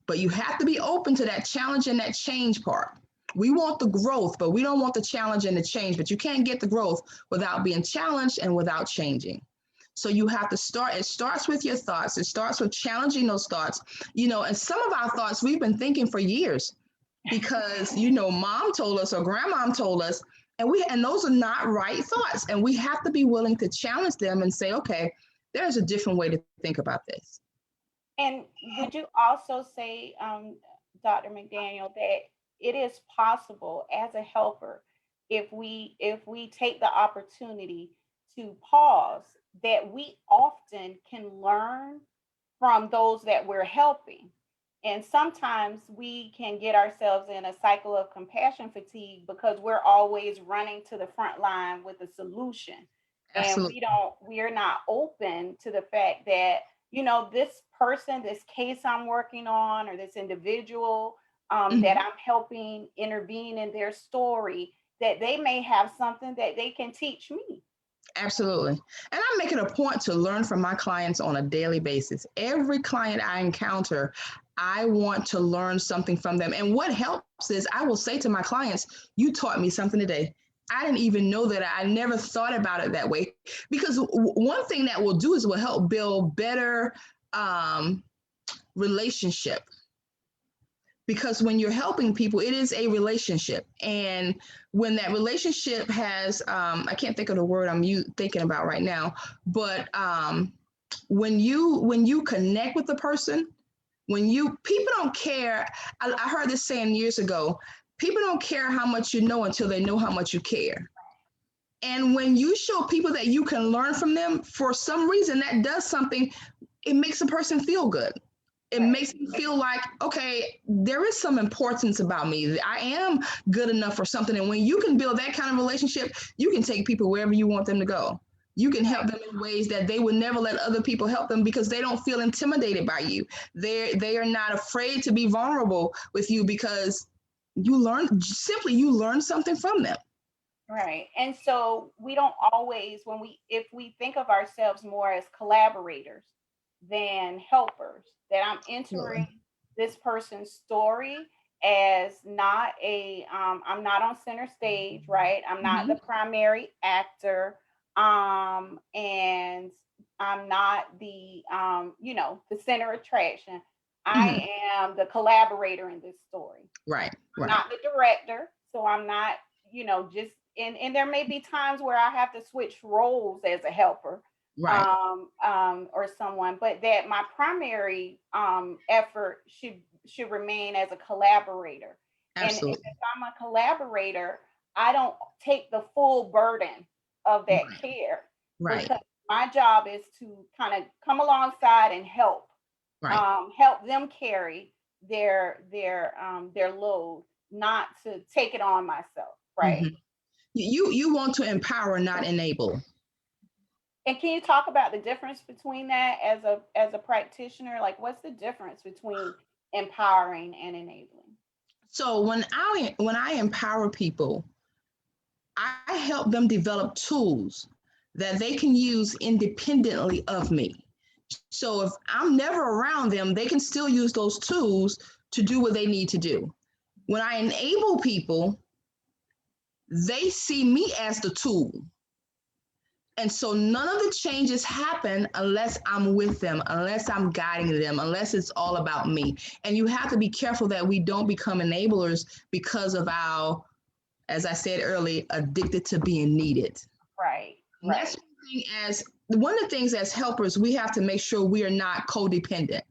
[SPEAKER 2] But you have to be open to that challenge and that change part. We want the growth, but we don't want the challenge and the change. But you can't get the growth without being challenged and without changing. So you have to start. It starts with your thoughts. It starts with challenging those thoughts. And some of our thoughts we've been thinking for years because mom told us or grandmom told us, and those are not right thoughts. And we have to be willing to challenge them and say, okay, there's a different way to think about this.
[SPEAKER 1] And would you also say, Dr. McDaniel, that it is possible as a helper, if we take the opportunity to pause, that we often can learn from those that we're helping. And sometimes we can get ourselves in a cycle of compassion fatigue because we're always running to the front line with a solution. And
[SPEAKER 2] Absolutely.
[SPEAKER 1] we're not open to the fact that, this person, this case I'm working on, or this individual that
[SPEAKER 2] Mhm.
[SPEAKER 1] I'm helping intervene in their story, that they may have something that they can teach me.
[SPEAKER 2] Absolutely. And I make it a point to learn from my clients on a daily basis. Every client I encounter, I want to learn something from them. And what helps is I will say to my clients, you taught me something today. I didn't even know that. I never thought about it that way. Because one thing that will do is will help build better relationship, because when you're helping people, it is a relationship. And when that relationship has I can't think of the word thinking about right now, but when you connect with the person, people don't care. I heard this saying years ago, people don't care how much you know until they know how much you care. And when you show people that you can learn from them, for some reason that does something. It makes a person feel good. It
[SPEAKER 1] Right.
[SPEAKER 2] makes me feel like, okay, there is some importance about me. I am good enough for something. And when you can build that kind of relationship, you can take people wherever you want them to go. You can help them in ways that they would never let other people help them because they don't feel intimidated by you. They are not afraid to be vulnerable with you because you learn something from them.
[SPEAKER 1] Right. And so we don't always, if we think of ourselves more as collaborators than helpers, that I'm entering this person's story as not I'm not on center stage, right? I'm not the primary actor, and I'm not the center attraction. I am the collaborator in this story.
[SPEAKER 2] Right.
[SPEAKER 1] I'm
[SPEAKER 2] Right.
[SPEAKER 1] not the director, so I'm not, just and there may be times where I have to switch roles as a helper,
[SPEAKER 2] Right.
[SPEAKER 1] or someone, but that my primary effort should remain as a collaborator. And
[SPEAKER 2] Absolutely.
[SPEAKER 1] if I'm a collaborator, I don't take the full burden of that
[SPEAKER 2] Right.
[SPEAKER 1] care,
[SPEAKER 2] Right.
[SPEAKER 1] because my job is to kind of come alongside and
[SPEAKER 2] Right.
[SPEAKER 1] help them carry their load, not to take it on myself, right?
[SPEAKER 2] Mhm. You want to empower, not enable.
[SPEAKER 1] And can you talk about the difference between that as a practitioner? Like, what's the difference between empowering and enabling?
[SPEAKER 2] So when I empower people, I help them develop tools that they can use independently of me. So if I'm never around them, they can still use those tools to do what they need to do. When I enable people, they see me as the tool. And so none of the changes happen unless I'm with them, unless I'm guiding them, unless it's all about me. And you have to be careful that we don't become enablers because of our, as I said earlier, addicted to being needed.
[SPEAKER 1] Right,
[SPEAKER 2] And that's
[SPEAKER 1] right.
[SPEAKER 2] one of the things as helpers, we have to make sure we are not codependent.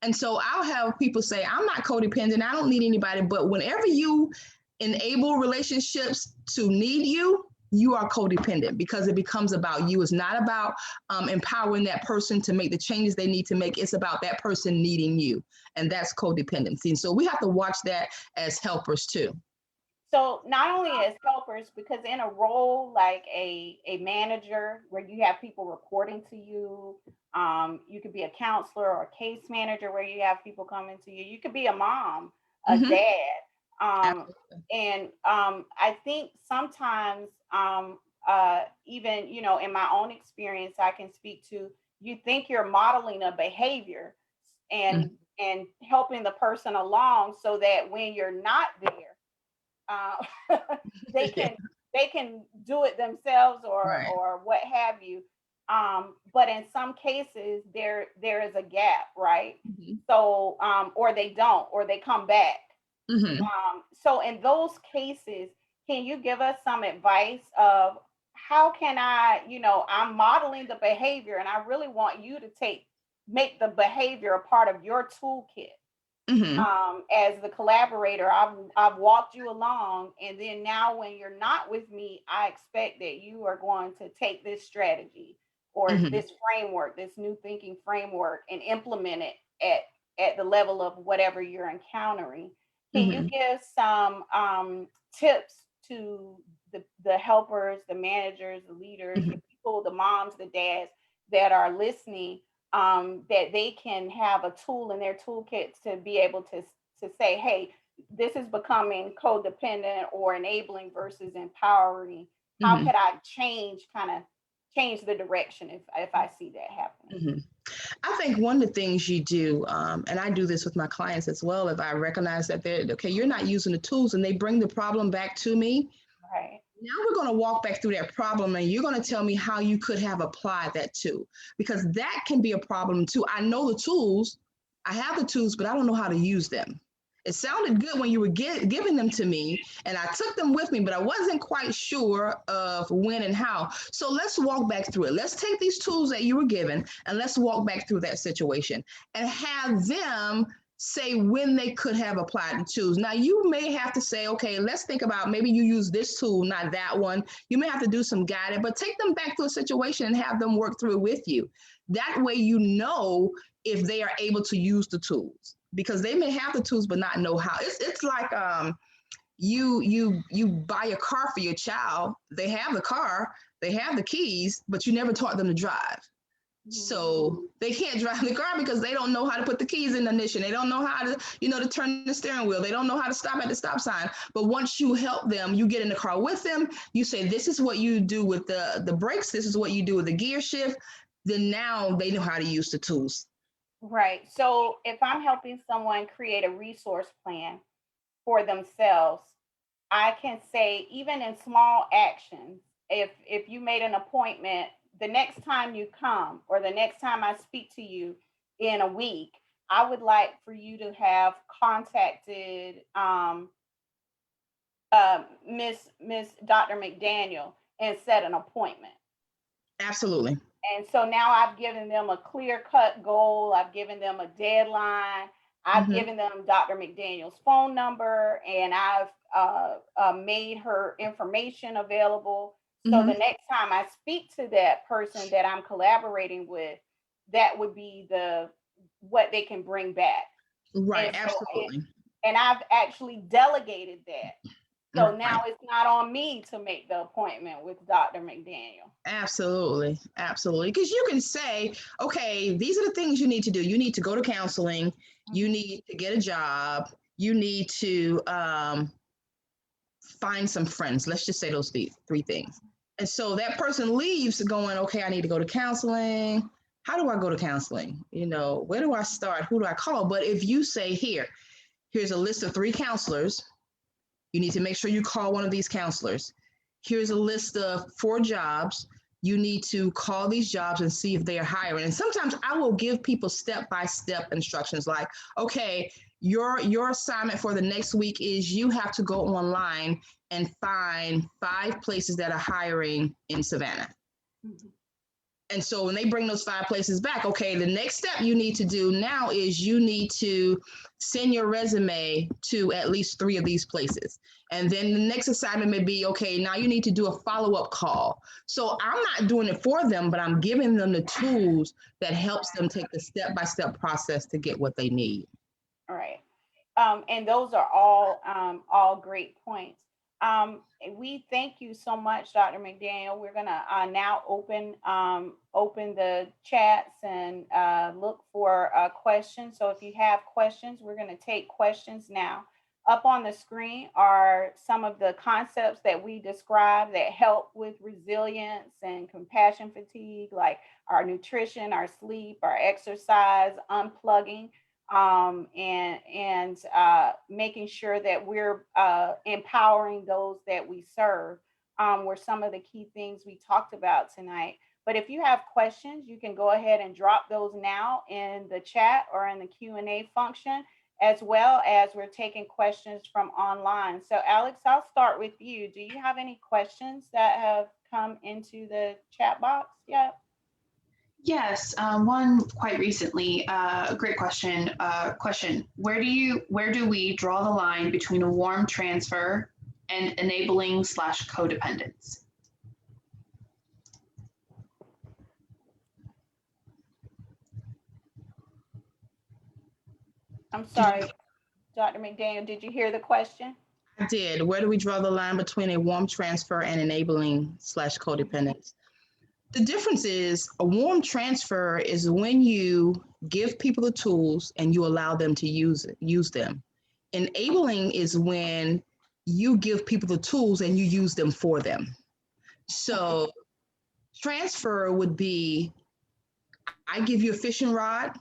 [SPEAKER 2] And so I'll have people say, I'm not codependent. I don't need anybody. But whenever you enable relationships to need you, you are codependent because it becomes about you. It's not about empowering that person to make the changes they need to make. It's about that person needing you. And that's codependency. And so we have to watch that as helpers too.
[SPEAKER 1] So not only as helpers, because in a role like a manager where you have people reporting to you, you could be a counselor or a case manager where you have people coming to you. You could be a mom, a
[SPEAKER 2] Mm-hmm.
[SPEAKER 1] dad,
[SPEAKER 2] Absolutely.
[SPEAKER 1] and I think sometimes, even in my own experience, I can speak to, you think you're modeling a behavior and
[SPEAKER 2] Mm-hmm.
[SPEAKER 1] and helping the person along so that when you're not there, uh, they
[SPEAKER 2] Yeah.
[SPEAKER 1] can they can do it themselves or
[SPEAKER 2] Right.
[SPEAKER 1] what have you. But in some cases, there is a gap, right?
[SPEAKER 2] Mm-hmm.
[SPEAKER 1] So or they don't, or they come back.
[SPEAKER 2] Mm-hmm.
[SPEAKER 1] So in those cases, can you give us some advice of how can I'm modeling the behavior and I really want you to make the behavior a part of your toolkit.
[SPEAKER 2] Mm-hmm.
[SPEAKER 1] As the collaborator, I've walked you along, and then now when you're not with me, I expect that you are going to take this strategy or
[SPEAKER 2] Mm-hmm.
[SPEAKER 1] this framework, this new thinking framework, and implement it at the level of whatever you're encountering. Can you
[SPEAKER 2] Mm-hmm.
[SPEAKER 1] give some tips to the helpers, the managers, the leaders, the
[SPEAKER 2] Mm-hmm.
[SPEAKER 1] people, the moms, the dads that are listening, that they can have a tool in their toolkits to be able to say, hey, this is becoming codependent or enabling versus empowering. How
[SPEAKER 2] Mm-hmm.
[SPEAKER 1] could I change the direction if I see that happening?
[SPEAKER 2] Mm-hmm. I think one of the things you do, and I do this with my clients as well, if I recognize that they're okay, you're not using the tools and they bring the problem back to me.
[SPEAKER 1] Right.
[SPEAKER 2] Now we're going to walk back through that problem and you're going to tell me how you could have applied that too, because that can be a problem too. I know the tools, I have the tools, but I don't know how to use them. It sounded good when you were giving them to me and I took them with me, but I wasn't quite sure of when and how. So let's walk back through it. Let's take these tools that you were given and let's walk back through that situation and have them say when they could have applied the tools. Now, you may have to say, okay, let's think about maybe you use this tool, not that one. You may have to do some guiding, but take them back to a situation and have them work through it with you. That way, you know if they are able to use the tools because they may have the tools but not know how. It's like You buy a car for your child. They have the car, they have the keys, but you never taught them to drive. So they can't drive the car because they don't know how to put the keys in the ignition. They don't know how to, to turn the steering wheel. They don't know how to stop at the stop sign. But once you help them, you get in the car with them. You say, this is what you do with the brakes. This is what you do with the gear shift. Then now they know how to use the tools.
[SPEAKER 1] Right. So if I'm helping someone create a resource plan for themselves, I can say, even in small actions, if you made an appointment, the next time you come or the next time I speak to you in a week, I would like for you to have contacted Miss Dr. McDaniel and set an appointment.
[SPEAKER 2] Absolutely.
[SPEAKER 1] And so now I've given them a clear cut goal. I've given them a deadline. I've given them Dr. McDaniel's phone number, and I've made her information available. So the next time I speak to that person that I'm collaborating with, that would be what they can bring back.
[SPEAKER 2] Right.
[SPEAKER 1] And so
[SPEAKER 2] Absolutely.
[SPEAKER 1] and I've actually delegated that. So
[SPEAKER 2] Right.
[SPEAKER 1] now it's not on me to make the appointment with Dr. McDaniel.
[SPEAKER 2] Absolutely. Absolutely. Because you can say, okay, these are the things you need to do. You need to go to counseling. You need to get a job. You need to find some friends. Let's just say those three things. And so that person leaves going, okay, I need to go to counseling. How do I go to counseling? Where do I start? Who do I call? But if you say, here's a list of 3 counselors, you need to make sure you call one of these counselors. Here's a list of 4 jobs. You need to call these jobs and see if they are hiring. And sometimes I will give people step-by-step instructions like, okay, your assignment for the next week is you have to go online and find 5 places that are hiring in Savannah. And so when they bring those 5 places back, okay, the next step you need to do now is you need to send your resume to at least 3 of these places. And then the next assignment may be, okay, now you need to do a follow-up call. So I'm not doing it for them, but I'm giving them the tools that helps them take the step-by-step process to get what they need.
[SPEAKER 1] All right. And those are all great points. We thank you so much, Dr. McDaniel. We're gonna now open the chats and look for questions. So if you have questions, we're gonna take questions now. Up on the screen are some of the concepts that we described that help with resilience and compassion fatigue, like our nutrition, our sleep, our exercise, unplugging. And making sure that we're empowering those that we serve were some of the key things we talked about tonight. But if you have questions, you can go ahead and drop those now in the chat or in the Q&A function, as well as we're taking questions from online. So Alex, I'll start with you. Do you have any questions that have come into the chat box yet?
[SPEAKER 3] Yes, one quite recently. Great question. Where do we draw the line between a warm transfer and enabling / codependence?
[SPEAKER 1] I'm sorry, Dr. McDaniel, did you hear the question?
[SPEAKER 2] I did. Where do we draw the line between a warm transfer and enabling / codependence? The difference is a warm transfer is when you give people the tools and you allow them to use them. Enabling is when you give people the tools and you use them for them. So transfer would be, I give you a fishing rod,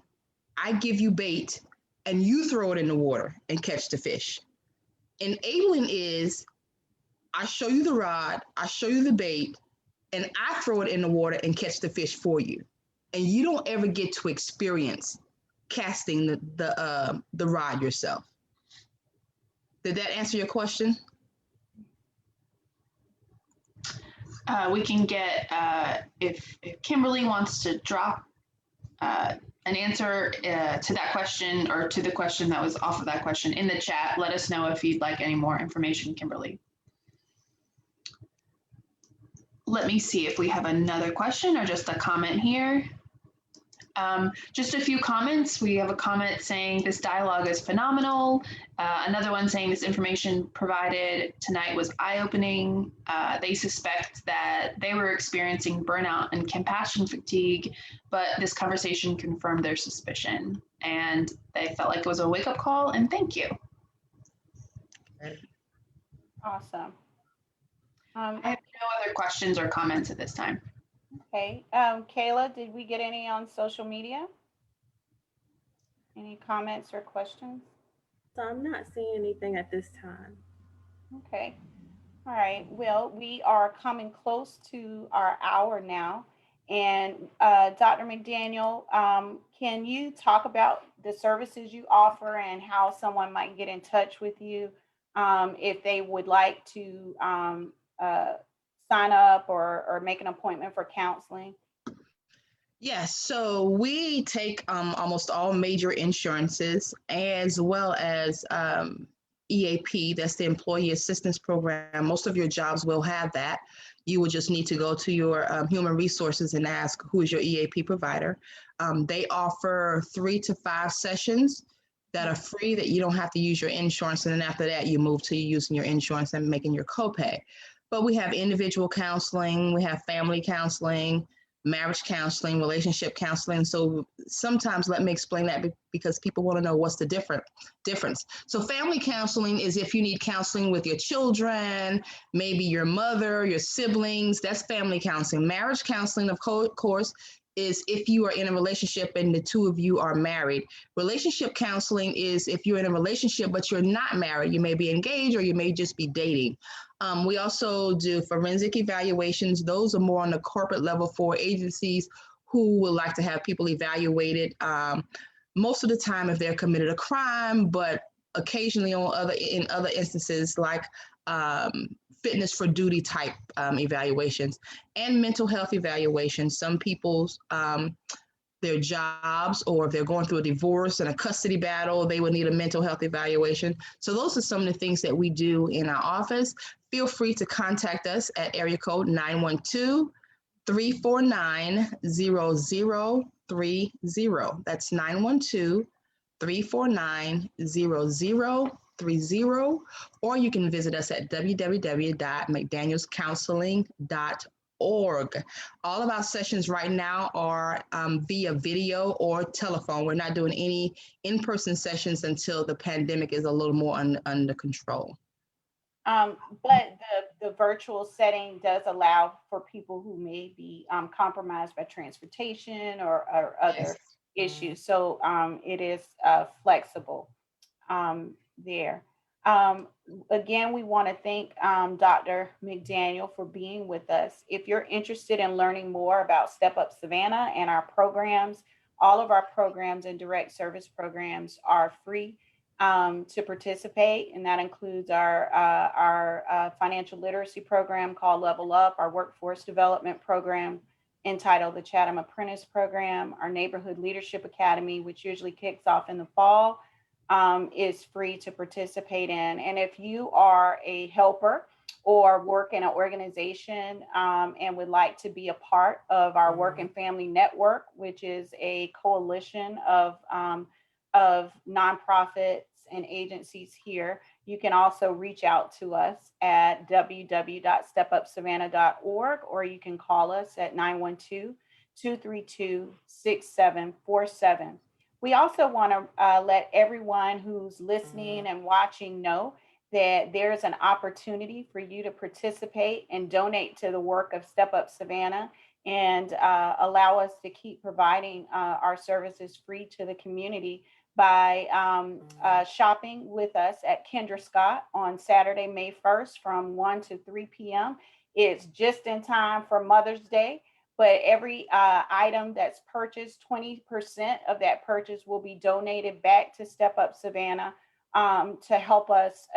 [SPEAKER 2] I give you bait, and you throw it in the water and catch the fish. Enabling is, I show you the rod, I show you the bait, and I throw it in the water and catch the fish for you. And you don't ever get to experience casting the rod yourself. Did that answer your question?
[SPEAKER 3] We can get, if Kimberly wants to drop an answer to that question or to the question that was off of that question in the chat, let us know if you'd like any more information, Kimberly. Let me see if we have another question or just a comment here. Just a few comments. We have a comment saying this dialogue is phenomenal. Another one saying this information provided tonight was eye-opening. They suspect that they were experiencing burnout and compassion fatigue, but this conversation confirmed their suspicion. And they felt like it was a wake-up call, and thank you.
[SPEAKER 1] Awesome.
[SPEAKER 3] I have no other questions or comments at this time.
[SPEAKER 1] Okay. Kayla, did we get any on social media? Any comments or questions?
[SPEAKER 4] So I'm not seeing anything at this time.
[SPEAKER 1] Okay. All right. Well, we are coming close to our hour now. And Dr. McDaniel, can you talk about the services you offer and how someone might get in touch with you if they would like to sign up or make an appointment for counseling?
[SPEAKER 2] Yes, so we take almost all major insurances as well as EAP, that's the Employee Assistance Program. Most of your jobs will have that. You will just need to go to your human resources and ask who is your EAP provider. They offer 3 to 5 sessions that are free that you don't have to use your insurance. And then after that, you move to using your insurance and making your copay. But we have individual counseling, we have family counseling, marriage counseling, relationship counseling. So sometimes let me explain that because people want to know what's the difference. So family counseling is if you need counseling with your children, maybe your mother, your siblings, that's family counseling. Marriage counseling, of course, is if you are in a relationship and the two of you are married. Relationship counseling is if you're in a relationship but you're not married. You may be engaged or you may just be dating. We also do forensic evaluations. Those are more on the corporate level for agencies who would like to have people evaluated. Most of the time if they're committed a crime, but occasionally in other instances like fitness for duty type evaluations and mental health evaluations. Some people's their jobs, or if they're going through a divorce and a custody battle, they would need a mental health evaluation. So those are some of the things that we do in our office. Feel free to contact us at area code 912-349-0030. That's 912-349-0030. Or you can visit us at www.mcdanielscounseling.org. All of our sessions right now are via video or telephone. We're not doing any in-person sessions until the pandemic is a little more under control.
[SPEAKER 1] But the virtual setting does allow for people who may be compromised by transportation or other issues. So it is flexible there. Again, we want to thank Dr. McDaniel for being with us. If you're interested in learning more about Step Up Savannah and our programs, all of our programs and direct service programs are free to participate, and that includes our financial literacy program called Level Up, our workforce development program entitled the Chatham Apprentice Program, our Neighborhood Leadership Academy, which usually kicks off in the fall, is free to participate in. And if you are a helper or work in an organization and would like to be a part of our Work and Family Network, which is a coalition of nonprofits and agencies here, you can also reach out to us at www.stepupsavannah.org, or you can call us at 912-232-6747. We also want to let everyone who's listening and watching know that there's an opportunity for you to participate and donate to the work of Step Up Savannah and allow us to keep providing our services free to the community by shopping with us at Kendra Scott on Saturday, May 1st from 1 to 3 p.m. It's just in time for Mother's Day, but every item that's purchased, 20% of that purchase will be donated back to Step Up Savannah to help us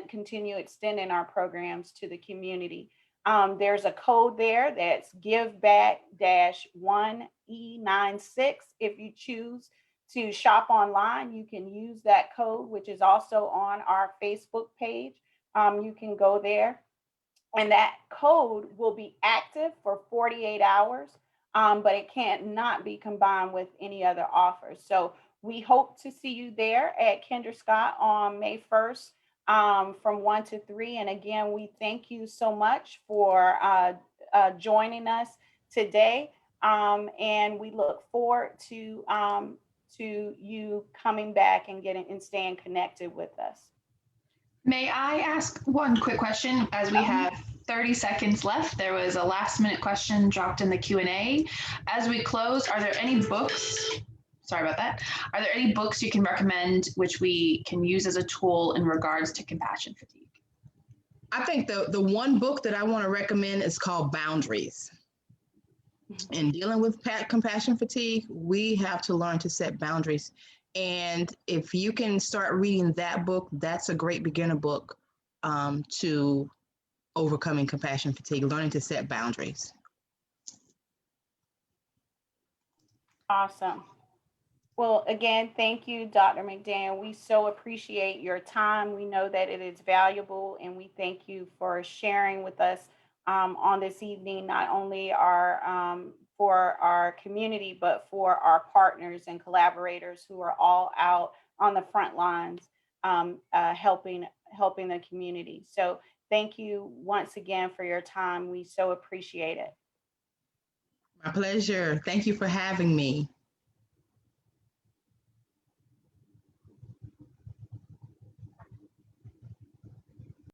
[SPEAKER 1] continue extending our programs to the community. There's a code there that's giveback-1E96. If you choose to shop online, you can use that code, which is also on our Facebook page. You can go there, and that code will be active for 48 hours. but it can't not be combined with any other offers. So we hope to see you there at Kinder Scott on May 1st from 1 to 3. And again, we thank you so much for joining us today. And we look forward to you coming back and getting and staying connected with us.
[SPEAKER 3] May I ask one quick question as we have 30 seconds left? There was a last minute question dropped in the Q&A. As we close, are there any books? Sorry about that. Are there any books you can recommend which we can use as a tool in regards to compassion fatigue?
[SPEAKER 2] I think the one book that I want to recommend is called Boundaries. In dealing with compassion fatigue, we have to learn to set boundaries. And if you can start reading that book, that's a great beginner book to overcoming compassion fatigue, learning to set boundaries.
[SPEAKER 1] Awesome. Well, again, thank you, Dr. McDaniel. We so appreciate your time. We know that it is valuable, and we thank you for sharing with us on this evening, not only for our community, but for our partners and collaborators who are all out on the front lines helping the community. So thank you once again for your time. We so appreciate it.
[SPEAKER 2] My pleasure. Thank you for having me.